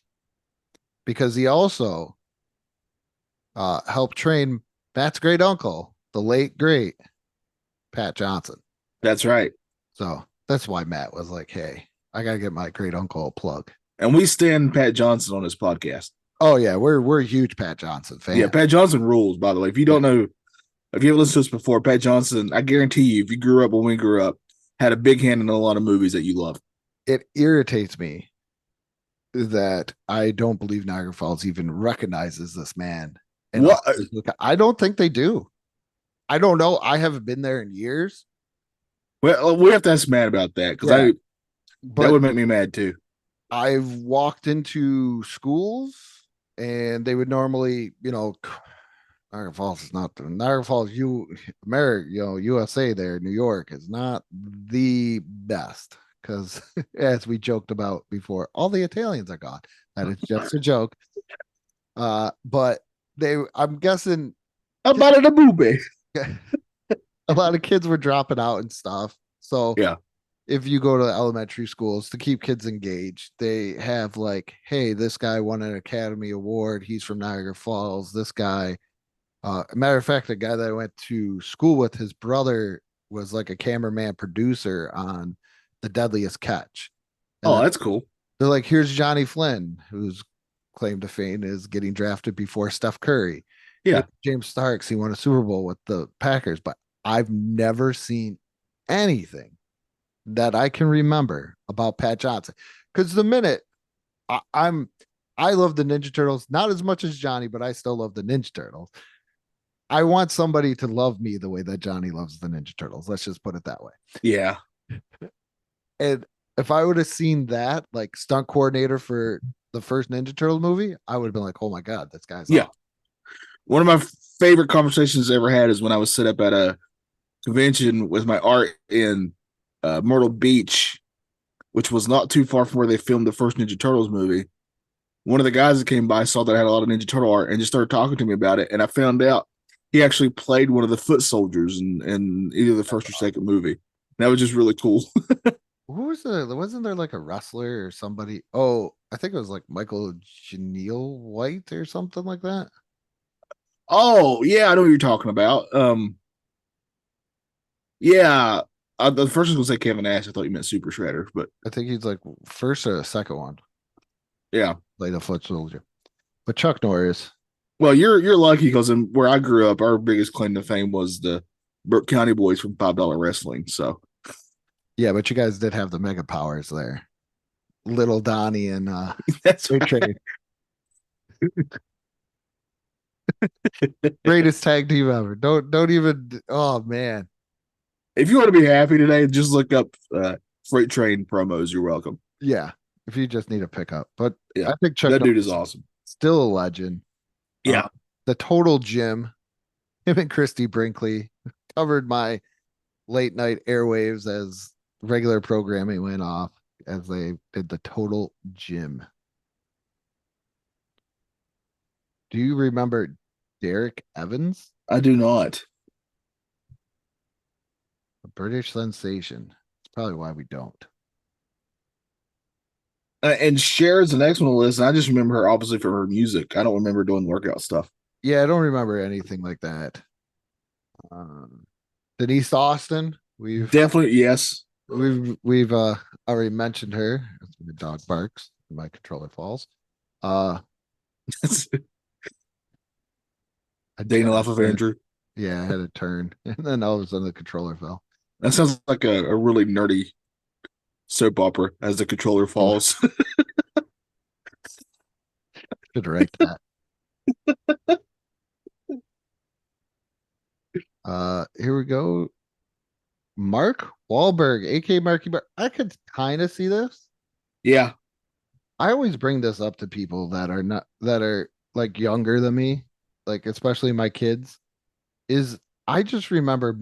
because he also helped train Matt's great uncle, the late great Pat Johnson. That's right. So that's why Matt was like, hey, I gotta get my great uncle a plug. And we stand Pat Johnson on his podcast. Oh yeah, we're huge Pat Johnson fans. Yeah, Pat Johnson rules, by the way. If you don't know, if you haven't listened to us before, Pat Johnson, I guarantee you, if you grew up when we grew up, had a big hand in a lot of movies that you love. It irritates me that I don't believe Niagara Falls even recognizes this man. And what? I don't think they do. I don't know. I haven't been there in years. Well, we have to ask Matt about that because that would make me mad too. I've walked into schools and they would normally, Niagara Falls is not Niagara Falls, America, USA there, New York is not the best because as we joked about before, all the Italians are gone. That is just a joke. But I'm guessing about it a movie. A lot of kids were dropping out and stuff. So yeah, if you go to elementary schools to keep kids engaged, they have like, hey, this guy won an Academy Award. He's from Niagara Falls. This guy, matter of fact, the guy that I went to school with, his brother was like a cameraman producer on The Deadliest Catch. And that's cool. They're like, here's Johnny Flynn, whose claim to fame is getting drafted before Steph Curry. Yeah. James Starks, he won a Super Bowl with the Packers, but I've never seen anything that I can remember about Pat Johnson. Because the minute I love the Ninja Turtles, not as much as Johnny, but I still love the Ninja Turtles. I want somebody to love me the way that Johnny loves the Ninja Turtles. Let's just put it that way. Yeah. And if I would have seen that, like stunt coordinator for the first Ninja Turtle movie, I would have been like, oh my God, this guy's awesome. One of my favorite conversations I ever had is when I was set up at a convention with my art in Myrtle Beach, which was not too far from where they filmed the first Ninja Turtles movie. One of the guys that came by saw that I had a lot of Ninja Turtle art and just started talking to me about it. And I found out he actually played one of the foot soldiers in either the first or second movie. That was just really cool. Who was wasn't there like a wrestler or somebody? Oh, I think it was like Michael Janelle White or something like that. Oh, yeah, I know what you're talking about. Yeah, the first one was like Kevin Nash. I thought you meant Super Shredder, but I think he's like first or second one. Yeah, like the foot soldier. But Chuck Norris. Well, you're lucky because where I grew up, our biggest claim to fame was the Burke County Boys from $5 Wrestling. So, yeah, but you guys did have the mega powers there, Little Donnie and that's right. Greatest tag team ever. Don't even. Oh man. If you want to be happy today, just look up Freight Train promos. You're welcome. Yeah, if you just need a pickup. But yeah, I think Chuck that dude is awesome. Still a legend. Yeah. The Total Gym, him and Christy Brinkley covered my late night airwaves as regular programming went off as they did the Total Gym. Do you remember Derek Evans? I do not. A British sensation. That's probably why we don't. And Cher is the next one on the list. And I just remember her obviously for her music. I don't remember doing workout stuff. Yeah, I don't remember anything like that. Denise Austin. We've definitely yes. We've already mentioned her. The dog barks. My controller falls. Dana off of Andrew. Yeah, I had a turn, and then all of a sudden the controller fell. That sounds like a really nerdy soap opera as the controller falls. Should write that. Here we go. Mark Wahlberg, aka Marky Mark. I could kind of see this. Yeah. I always bring this up to people that are like younger than me, like especially my kids. I just remember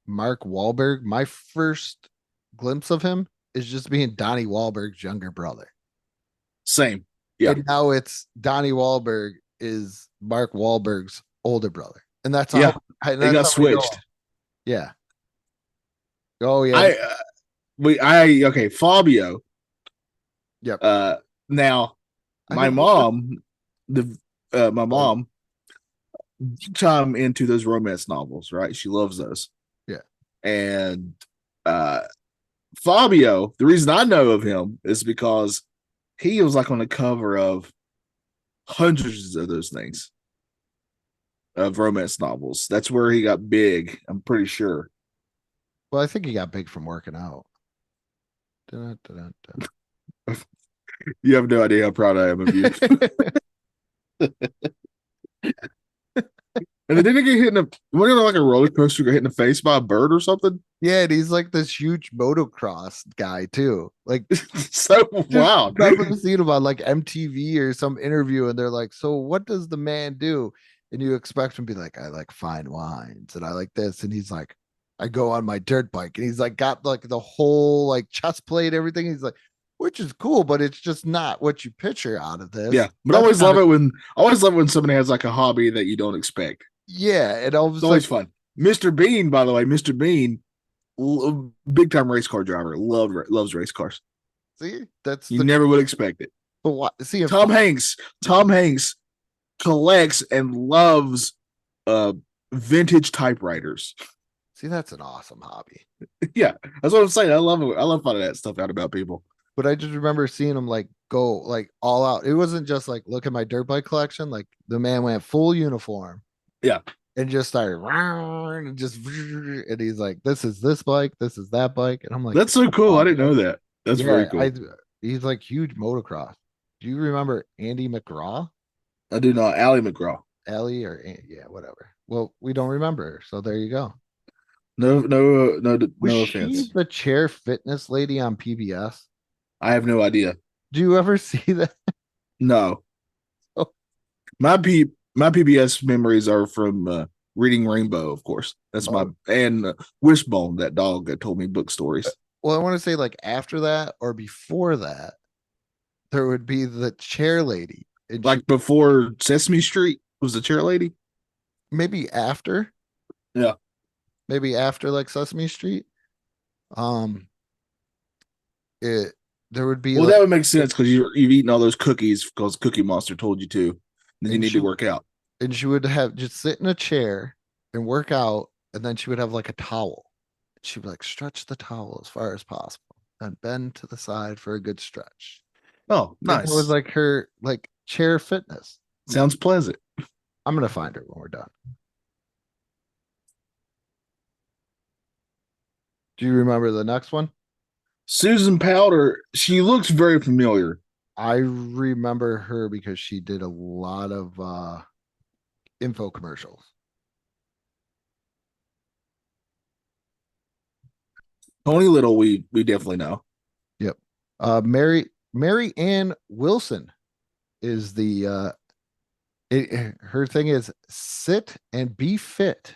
Mark Wahlberg. My first glimpse of him is just being Donnie Wahlberg's younger brother. Same. Yeah. And now it's Donnie Wahlberg is Mark Wahlberg's older brother. And that's how they got switched. Yeah. Oh yeah. Okay, Fabio. Yep. Now my mom chime into those romance novels, right? She loves those. Yeah. And Fabio, the reason I know of him is because he was like on the cover of hundreds of those things. Of romance novels. That's where he got big, I'm pretty sure. Well, I think he got big from working out. You have no idea how proud I am of you. And then didn't he get hit in a wasn't it like a roller coaster, get hit in the face by a bird or something? Yeah, and he's like this huge motocross guy too. Like So wild. I remember seeing him on like MTV or some interview, and they're like, "So what does the man do?" And you expect him to be like, "I like fine wines and I like this," and he's like, "I go on my dirt bike," and he's like got like the whole like chest plate, everything. He's like, which is cool, but it's just not what you picture out of this. Yeah, but I always love it when somebody has like a hobby that you don't expect. Yeah, it It's always fun. Mr. Bean, by the way, Mr. Bean, big time race car driver, loves race cars. See, that's you never would expect it. But what? See, Tom Hanks collects and loves vintage typewriters. See, that's an awesome hobby. Yeah, that's what I'm saying. I love it. I love finding that stuff out about people. But I just remember seeing him like go like all out. It wasn't just like look at my dirt bike collection. Like the man went full uniform. Yeah. And just started and just and he's like, this is this bike, this is that bike. And I'm like, that's so cool. I didn't know that. That's very cool. He's like huge motocross. Do you remember Andy McGraw? I do not. Allie McGraw. Allie or yeah, whatever. Well, we don't remember her, so there you go. No Was offense. She the chair fitness lady on PBS? I have no idea. Do you ever see that? No. Oh. My PBS memories are from Reading Rainbow, of course. That's and Wishbone, that dog that told me book stories. Well, I want to say like after that or before that, there would be the chair lady. Like before Sesame Street was the chair lady? Maybe after. Yeah. Maybe after like Sesame Street. There would be that would make sense because you've eaten all those cookies because Cookie Monster told you to. Then you need to work out. And she would have just sit in a chair and work out, and then she would have like a towel. She'd be like, stretch the towel as far as possible, then bend to the side for a good stretch. Oh, nice. It was like her like chair fitness. Sounds pleasant. I'm gonna find her when we're done. Do you remember the next one? Susan Powder, she looks very familiar. I remember her because she did a lot of info commercials. Tony Little, we definitely know. Yep. Mary Ann Wilson is the her thing is sit and be fit.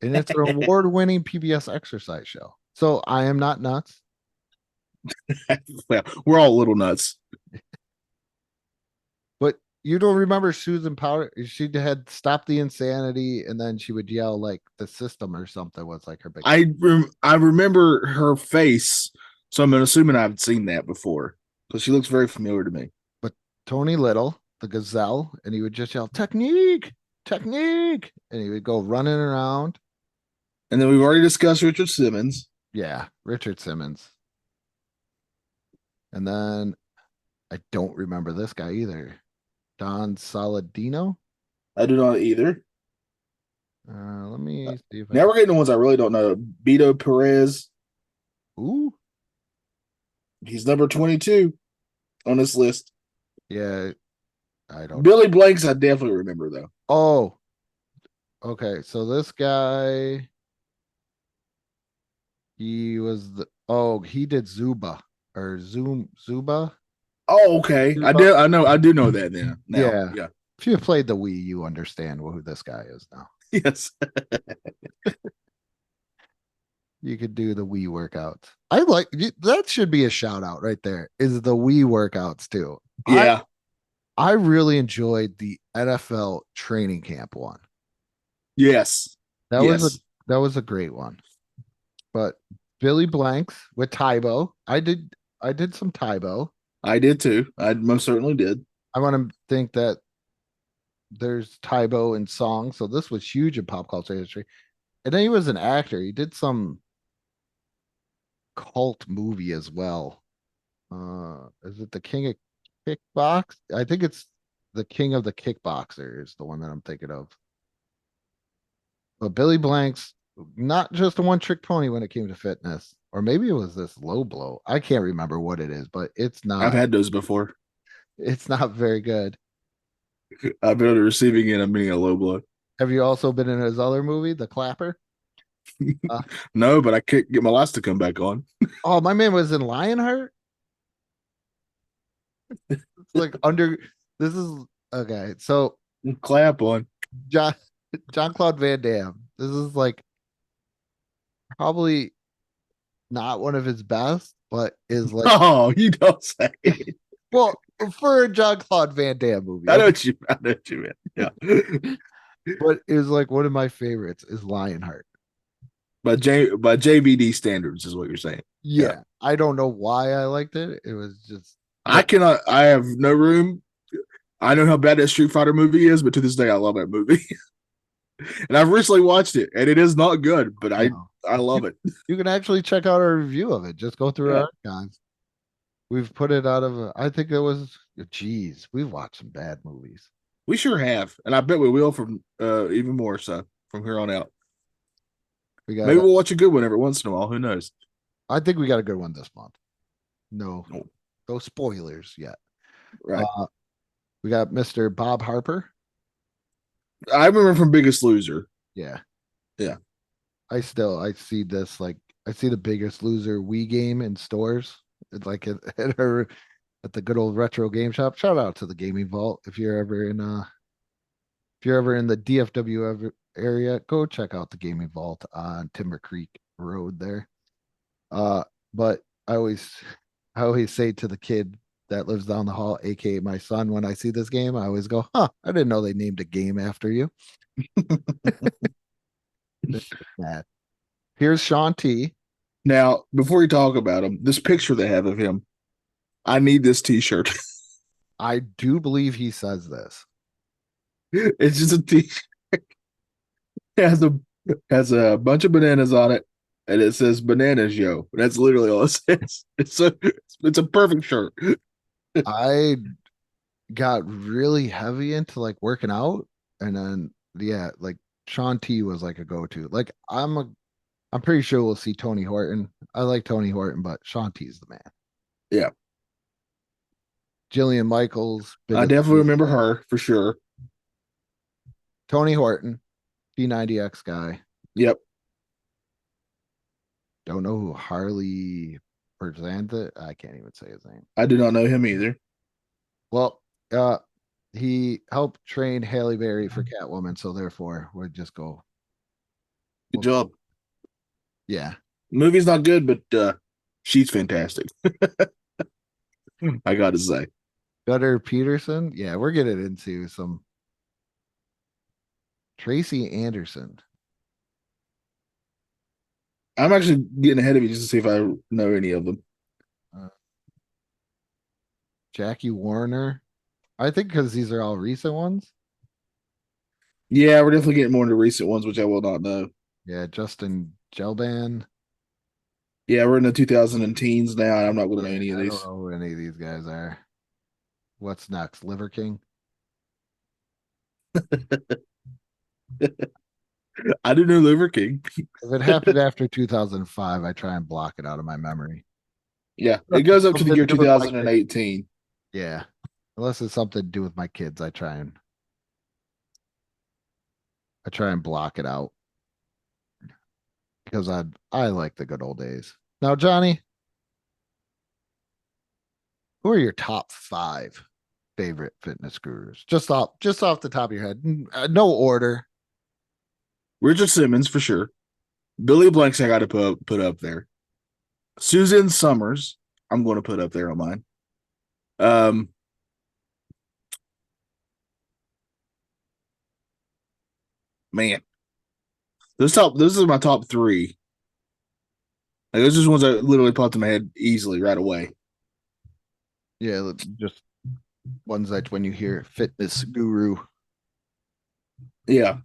And it's an award-winning PBS exercise show. So I am not nuts. Well, we're all little nuts. But you don't remember Susan Powder? She had Stop the Insanity, and then she would yell like the system or something was like her big. I remember her face, so I'm assuming I've seen that before because she looks very familiar to me. But Tony Little, the gazelle, and he would just yell technique, technique, and he would go running around. And then we've already discussed Richard Simmons. Yeah, Richard Simmons. And then I don't remember this guy either. Don Saladino? I do not either. Let me see if now we're getting the ones I really don't know. Beto Perez. Ooh. He's number 22 on this list. Yeah. I don't Billy Blanks, I definitely remember though. Oh. Okay, so this guy, he did Zuba or Zuba. Oh, okay. Zuba? I do know that now. Yeah. If you played the Wii, you understand who this guy is now. Yes. You could do the Wii workouts. I like that should be a shout out right there. Is the Wii workouts too. Yeah. I really enjoyed the NFL training camp one. Yes. That was a great one. But Billy Blanks with Tybo. I did some Tybo. I did too. I most certainly did. I want to think that there's Tybo in songs. So this was huge in pop culture history. And then he was an actor. He did some cult movie as well. Is it The King of Kickbox? I think it's The King of the Kickboxer is the one that I'm thinking of. But Billy Blanks, not just a one-trick pony when it came to fitness. Or maybe it was this low blow. I can't remember what it is, but it's not. I've had those before. It's not very good. I've been on the receiving end of being a low blow. Have you also been in his other movie, The Clapper? No, but I can't get my lights to come back on. Oh, my man was in Lionheart. It's like under. This is okay. So Clap on. John Claude Van Damme. This is like probably not one of his best, but is like Oh, you don't say. well for a John Claude Van Damme movie. I know what you meant. Yeah. But is like one of my favorites is Lionheart. by JVD standards is what you're saying. Yeah. I don't know why I liked it. It was just I have no room. I know how bad that Street Fighter movie is, but to this day I love that movie. And I've recently watched it, and it is not good, but I love it. You can actually check out our review of it. Just go through our archives. We've put it out of I think it was we've watched some bad movies. We sure have, and I bet we will from even more so from here on out. Maybe we'll watch a good one every once in a while. Who knows? I think we got a good one this month. No spoilers yet. Right. We got Mr. Bob Harper. I remember from Biggest Loser. Yeah. Yeah. I see this like I see the Biggest Loser Wii game in stores. It's like at the good old retro game shop. Shout out to the Gaming Vault. If you're ever in the DFW area, go check out the Gaming Vault on Timber Creek Road there. But I always say to the kid that lives down the hall, aka my son, when I see this game, I always go, I didn't know they named a game after you. Bad. Here's Shaun T. Now, before you talk about him, this picture they have of him, I need this t-shirt. I do believe he says this. It's just a t-shirt. It has a bunch of bananas on it, and it says "Bananas, yo." That's literally all it says. It's a perfect shirt. I got really heavy into like working out, and then like Shaun T was like a go-to. Like I'm pretty sure we'll see Tony Horton. I like Tony Horton, but Shaun T's the man. Yeah. Jillian Michaels. I definitely remember her for sure. Tony Horton, P90X guy. Yep. Don't know who Harley Perzanta. I can't even say his name. I do not know him either. Well, he helped train Halle Berry for Catwoman, so therefore we'll just go. Good job. Yeah. The movie's not good, but she's fantastic. I gotta say. Gunnar Peterson. Yeah, we're getting into some Tracy Anderson. I'm actually getting ahead of you just to see if I know any of them. Jackie Warner. I think because these are all recent ones. Yeah, we're definitely getting more into recent ones, which I will not know. Yeah, Justin Gelban. Yeah, we're in the 2010s now, and I'm not going to know any of these. I don't know who any of these guys are. What's next? Liver King? I didn't know Liver King. If it happened after 2005, I try and block it out of my memory. Yeah, it goes up to the year 2018. Yeah, unless it's something to do with my kids, I try and block it out because I like the good old days. Now, Johnny, who are your top 5 favorite fitness gurus? Just off the top of your head, no order. Richard Simmons for sure. Billy Blanks I got to put up there. Suzanne Summers I'm going to put up there on mine. Man, those are my top 3. Like those are just ones that literally popped in my head easily right away. Yeah, just ones that when you hear fitness guru. Yeah.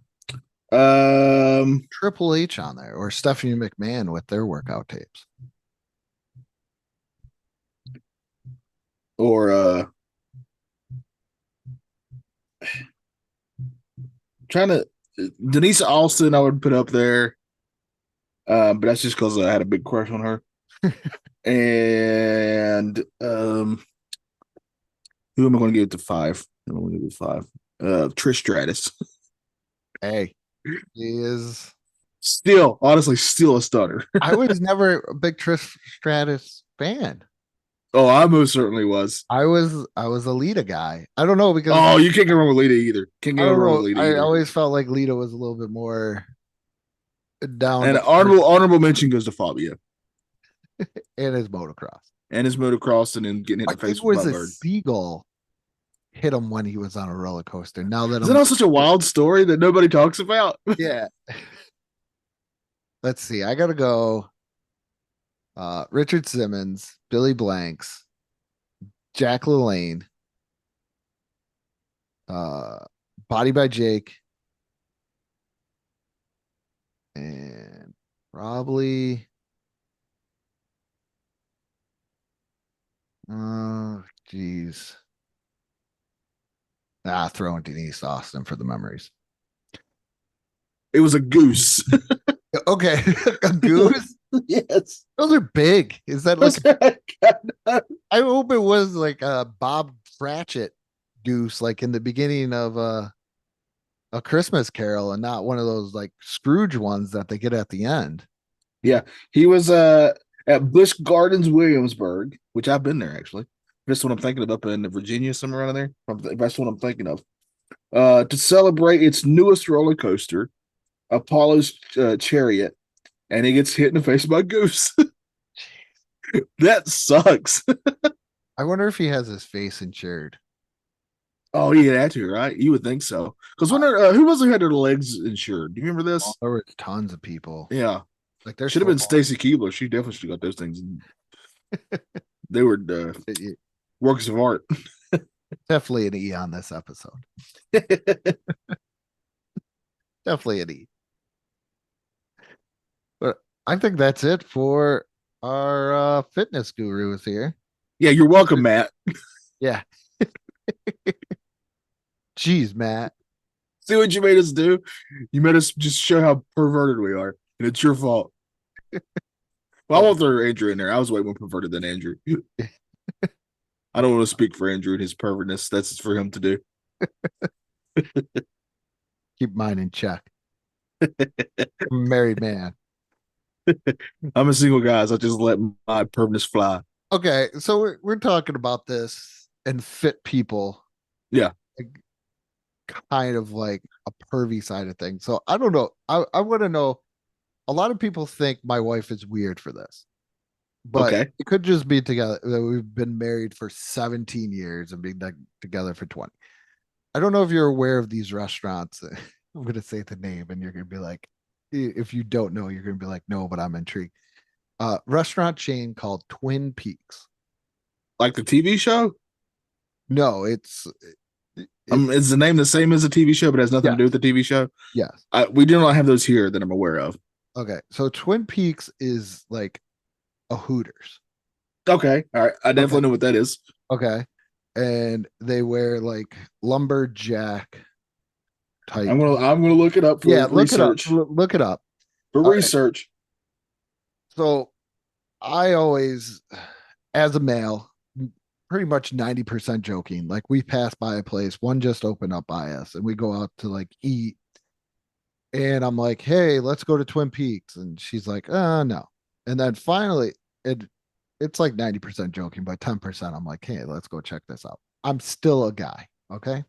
Triple H on there or Stephanie McMahon with their workout tapes. Or trying to Denise Austin I would put up there. But that's just because I had a big crush on her. And who am I going to give it to 5? I'm going to give it 5. Trish Stratus. Hey, he is. Still, honestly, still a stunner. I was never a big Trish Stratus fan. Oh, I most certainly was. I was a Lita guy. I don't know because Oh, you can't get wrong with Lita either. Can't I get don't wrong know. with Lita I either. always felt like Lita was a little bit more down And to honorable mention goes to Fabio in his motocross. and his motocross and then getting hit I in the face think it with was a Buttbird. seagull hit him when he was on a roller coaster. Now that Isn't that such a wild story that nobody talks about? yeah. Let's see. I gotta go. Richard Simmons, Billy Blanks, Jack LaLanne, Body by Jake, and probably geez. Throwing Denise Austin for the memories. It was a goose. Okay. A goose? Yes. Those are big. Is that like I hope it was like a Bob Cratchit goose, like in the beginning of a Christmas Carol, and not one of those like Scrooge ones that they get at the end. Yeah, he was at Busch Gardens, Williamsburg, which I've been there actually. That's what I'm thinking of, up in Virginia, somewhere around there. That's what I'm thinking of. To celebrate its newest roller coaster, Apollo's Chariot, and he gets hit in the face by a goose. That sucks. I wonder if he has his face insured. Oh, he had to, right? You would think so. Because when who was it who had their legs insured? Do you remember this? There were tons of people. Yeah. Like there should have been Stacy Keebler. She definitely should have got those things. They were works of art. Definitely an E on this episode. Definitely an E. But I think that's it for our fitness gurus here. Yeah, you're welcome, Matt. Yeah. Jeez, Matt. See what you made us do? You made us just show how perverted we are, and it's your fault. Well, I won't throw Andrew in there. I was way more perverted than Andrew. I don't want to speak for Andrew and his pervertness. That's for him to do. Keep mine in check. I'm a married man. I'm a single guy, so I just let my pervertness fly. Okay, so we're talking about this and fit people. Yeah. Kind of like a pervy side of things. So I don't know. I want to know. A lot of people think my wife is weird for this, but Okay. it could just be together. We've been married for 17 years and being together for 20. I don't know if you're aware of these restaurants. I'm going to say the name and you're going to be like, if you don't know, you're going to be like, no, but I'm intrigued. Restaurant chain called Twin Peaks. Like the TV show? No, it's is the name the same as the TV show, but has nothing to do with the TV show? Yes. We do not have those here that I'm aware of. Okay. So Twin Peaks is like a Hooters. Okay. All right. I definitely know what that is. Okay. And they wear like lumberjack type. I'm gonna look it up for research. Look it up. For research. So I always, as a male, pretty much 90% joking. Like we pass by a place, one just opened up by us, and we go out to like eat. And I'm like, hey, let's go to Twin Peaks. And she's like, no. And then finally, it's like 90% joking, but 10% I'm like, hey, let's go check this out. I'm still a guy. Okay.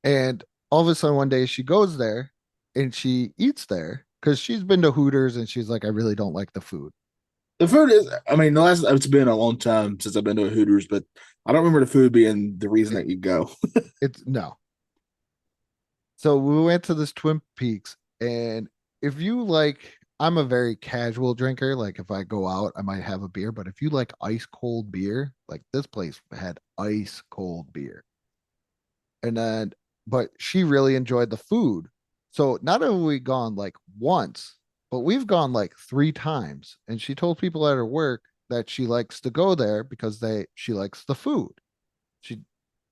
And all of a sudden one day she goes there and she eats there because she's been to Hooters and she's like, I really don't like the food. The food is, I mean, it's been a long time since I've been to a Hooters, but I don't remember the food being the reason that you go. It's no. So we went to this Twin Peaks, and if you like, I'm a very casual drinker. Like if I go out, I might have a beer, but if you like ice cold beer, like this place had ice cold beer. And then, but she really enjoyed the food. So not only have we gone like once, but we've gone like 3 times. And she told people at her work that she likes to go there because she likes the food.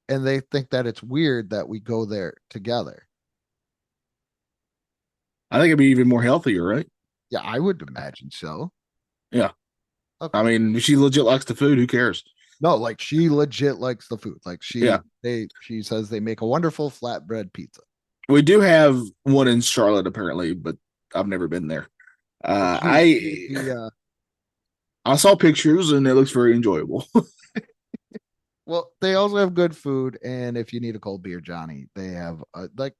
And they think that it's weird that we go there together. I think it'd be even more healthier, right? Yeah, I would imagine so. Yeah. Okay. I mean, if she legit likes the food, who cares? No, like she legit likes the food. Like she says they make a wonderful flatbread pizza. We do have one in Charlotte apparently, but I've never been there. I saw pictures and it looks very enjoyable. Well, they also have good food, and if you need a cold beer, Johnny, they have like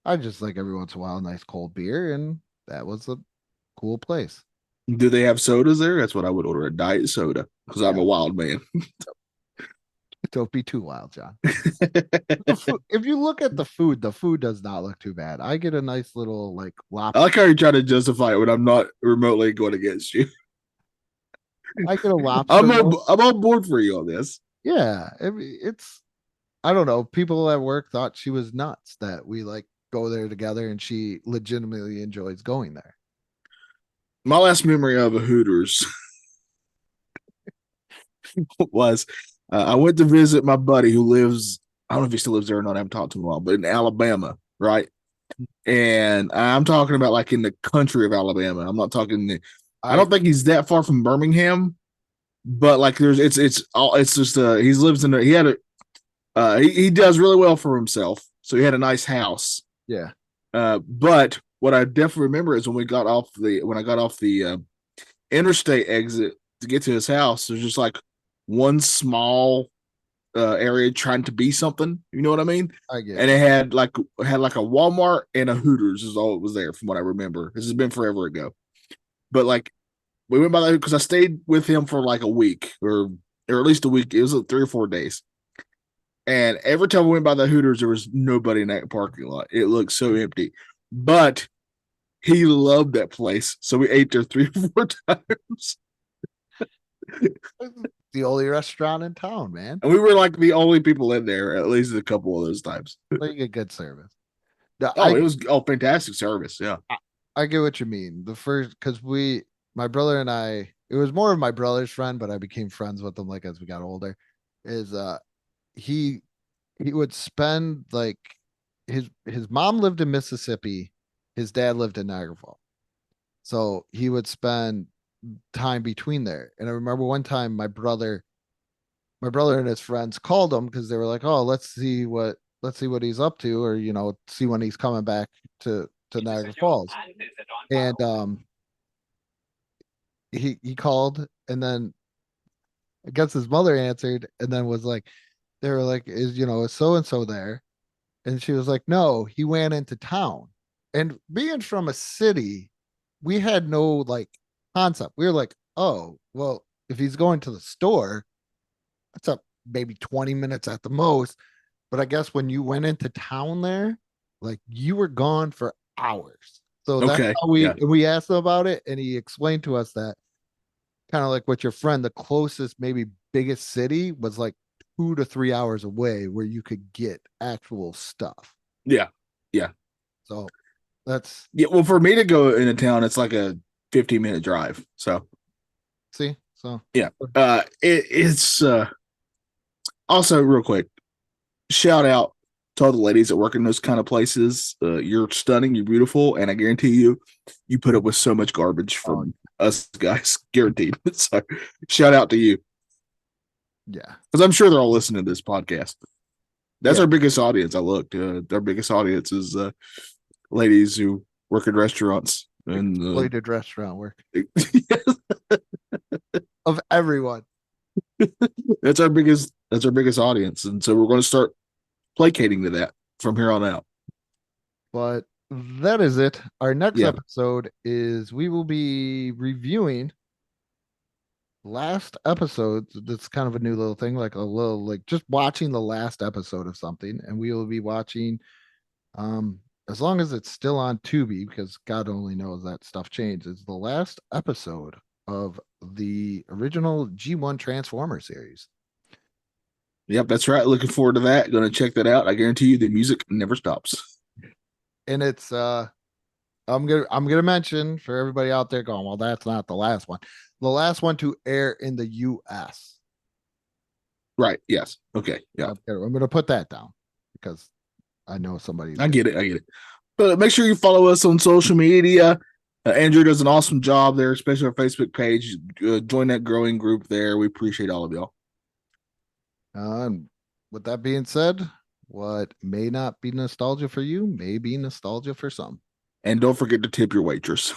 I just like every once in a while a nice cold beer, and that was a cool place. Do they have sodas there? That's what I would order, a diet soda, because I'm a wild man. Don't be too wild, John. If you look at the food does not look too bad. I get a nice little like lobster. I like how you try to justify it when I'm not remotely going against you. I get a lobster. I'm on board for you on this. Yeah, it's I don't know. People at work thought she was nuts that we like go there together, and she legitimately enjoys going there. My last memory of a Hooters was I went to visit my buddy who lives, I don't know if he still lives there or not, I haven't talked to him in a while, but in Alabama, right? And I'm talking about like in the country of Alabama. I'm not talking, I don't think he's that far from Birmingham, but like it's just, he lives in, he does really well for himself. So he had a nice house. Yeah. But what I definitely remember is when I got off the interstate exit to get to his house, there's just like one small area trying to be something. You know what I mean? I get and it had like a Walmart and a Hooters is all it was there from what I remember. This has been forever ago. But like we went by that because I stayed with him for like a week or at least a week. It was like 3 or 4 days. And every time we went by the Hooters, there was nobody in that parking lot. It looked so empty. But he loved that place. So we ate there 3 or 4 times. The only restaurant in town, man. And we were like the only people in there, at least a couple of those times. Well, you get good service. It was fantastic service. Yeah. I get what you mean. The first, because my brother and I, it was more of my brother's friend, but I became friends with him like as we got older. He would spend like his mom lived in Mississippi, his dad lived in Niagara Falls, so he would spend time between there. And I remember one time my brother and his friends called him because they were like, "Oh, let's see what he's up to, or see when he's coming back to Niagara Falls." And he called, and then I guess his mother answered, and then was like, they were like, is so and so there? And she was like, no, he went into town. And being from a city, we had no like concept. We were like, oh, well, if he's going to the store, that's up maybe 20 minutes at the most. But I guess when you went into town there, like you were gone for hours. So that's how we asked him about it, and he explained to us that kind of like what your friend, the closest maybe biggest city was like 2 to 3 hours away where you could get actual stuff. Yeah. Yeah. So that's well, for me to go into town, it's like a 15-minute drive. So yeah. It's also real quick, shout out to all the ladies that work in those kind of places. You're stunning, you're beautiful, and I guarantee you put up with so much garbage from us guys, guaranteed. So shout out to you. Yeah, because I'm sure they're all listening to this podcast. That's our biggest audience. I looked. Their biggest audience is ladies who work in restaurants and exploited restaurant work of everyone. That's our biggest audience, and so we're going to start placating to that from here on out. But that is it. Our next episode is we will be reviewing last episode. That's kind of a new little thing, like a little like just watching the last episode of something, and we will be watching as long as it's still on Tubi, because God only knows that stuff changes, the last episode of the original G1 Transformer series. Yep, that's right. Looking forward to that. Going to check that out. I guarantee you the music never stops. And it's I'm gonna mention for everybody out there going, well, that's not the last one. The last one to air in the US. Right. Yes. Okay. Yeah. I'm gonna put that down because I know somebody. I get it. But make sure you follow us on social media. Andrew does an awesome job there, especially our Facebook page. Join that growing group there. We appreciate all of y'all. And with that being said, What may not be nostalgia for you may be nostalgia for some. And don't forget to tip your waitress.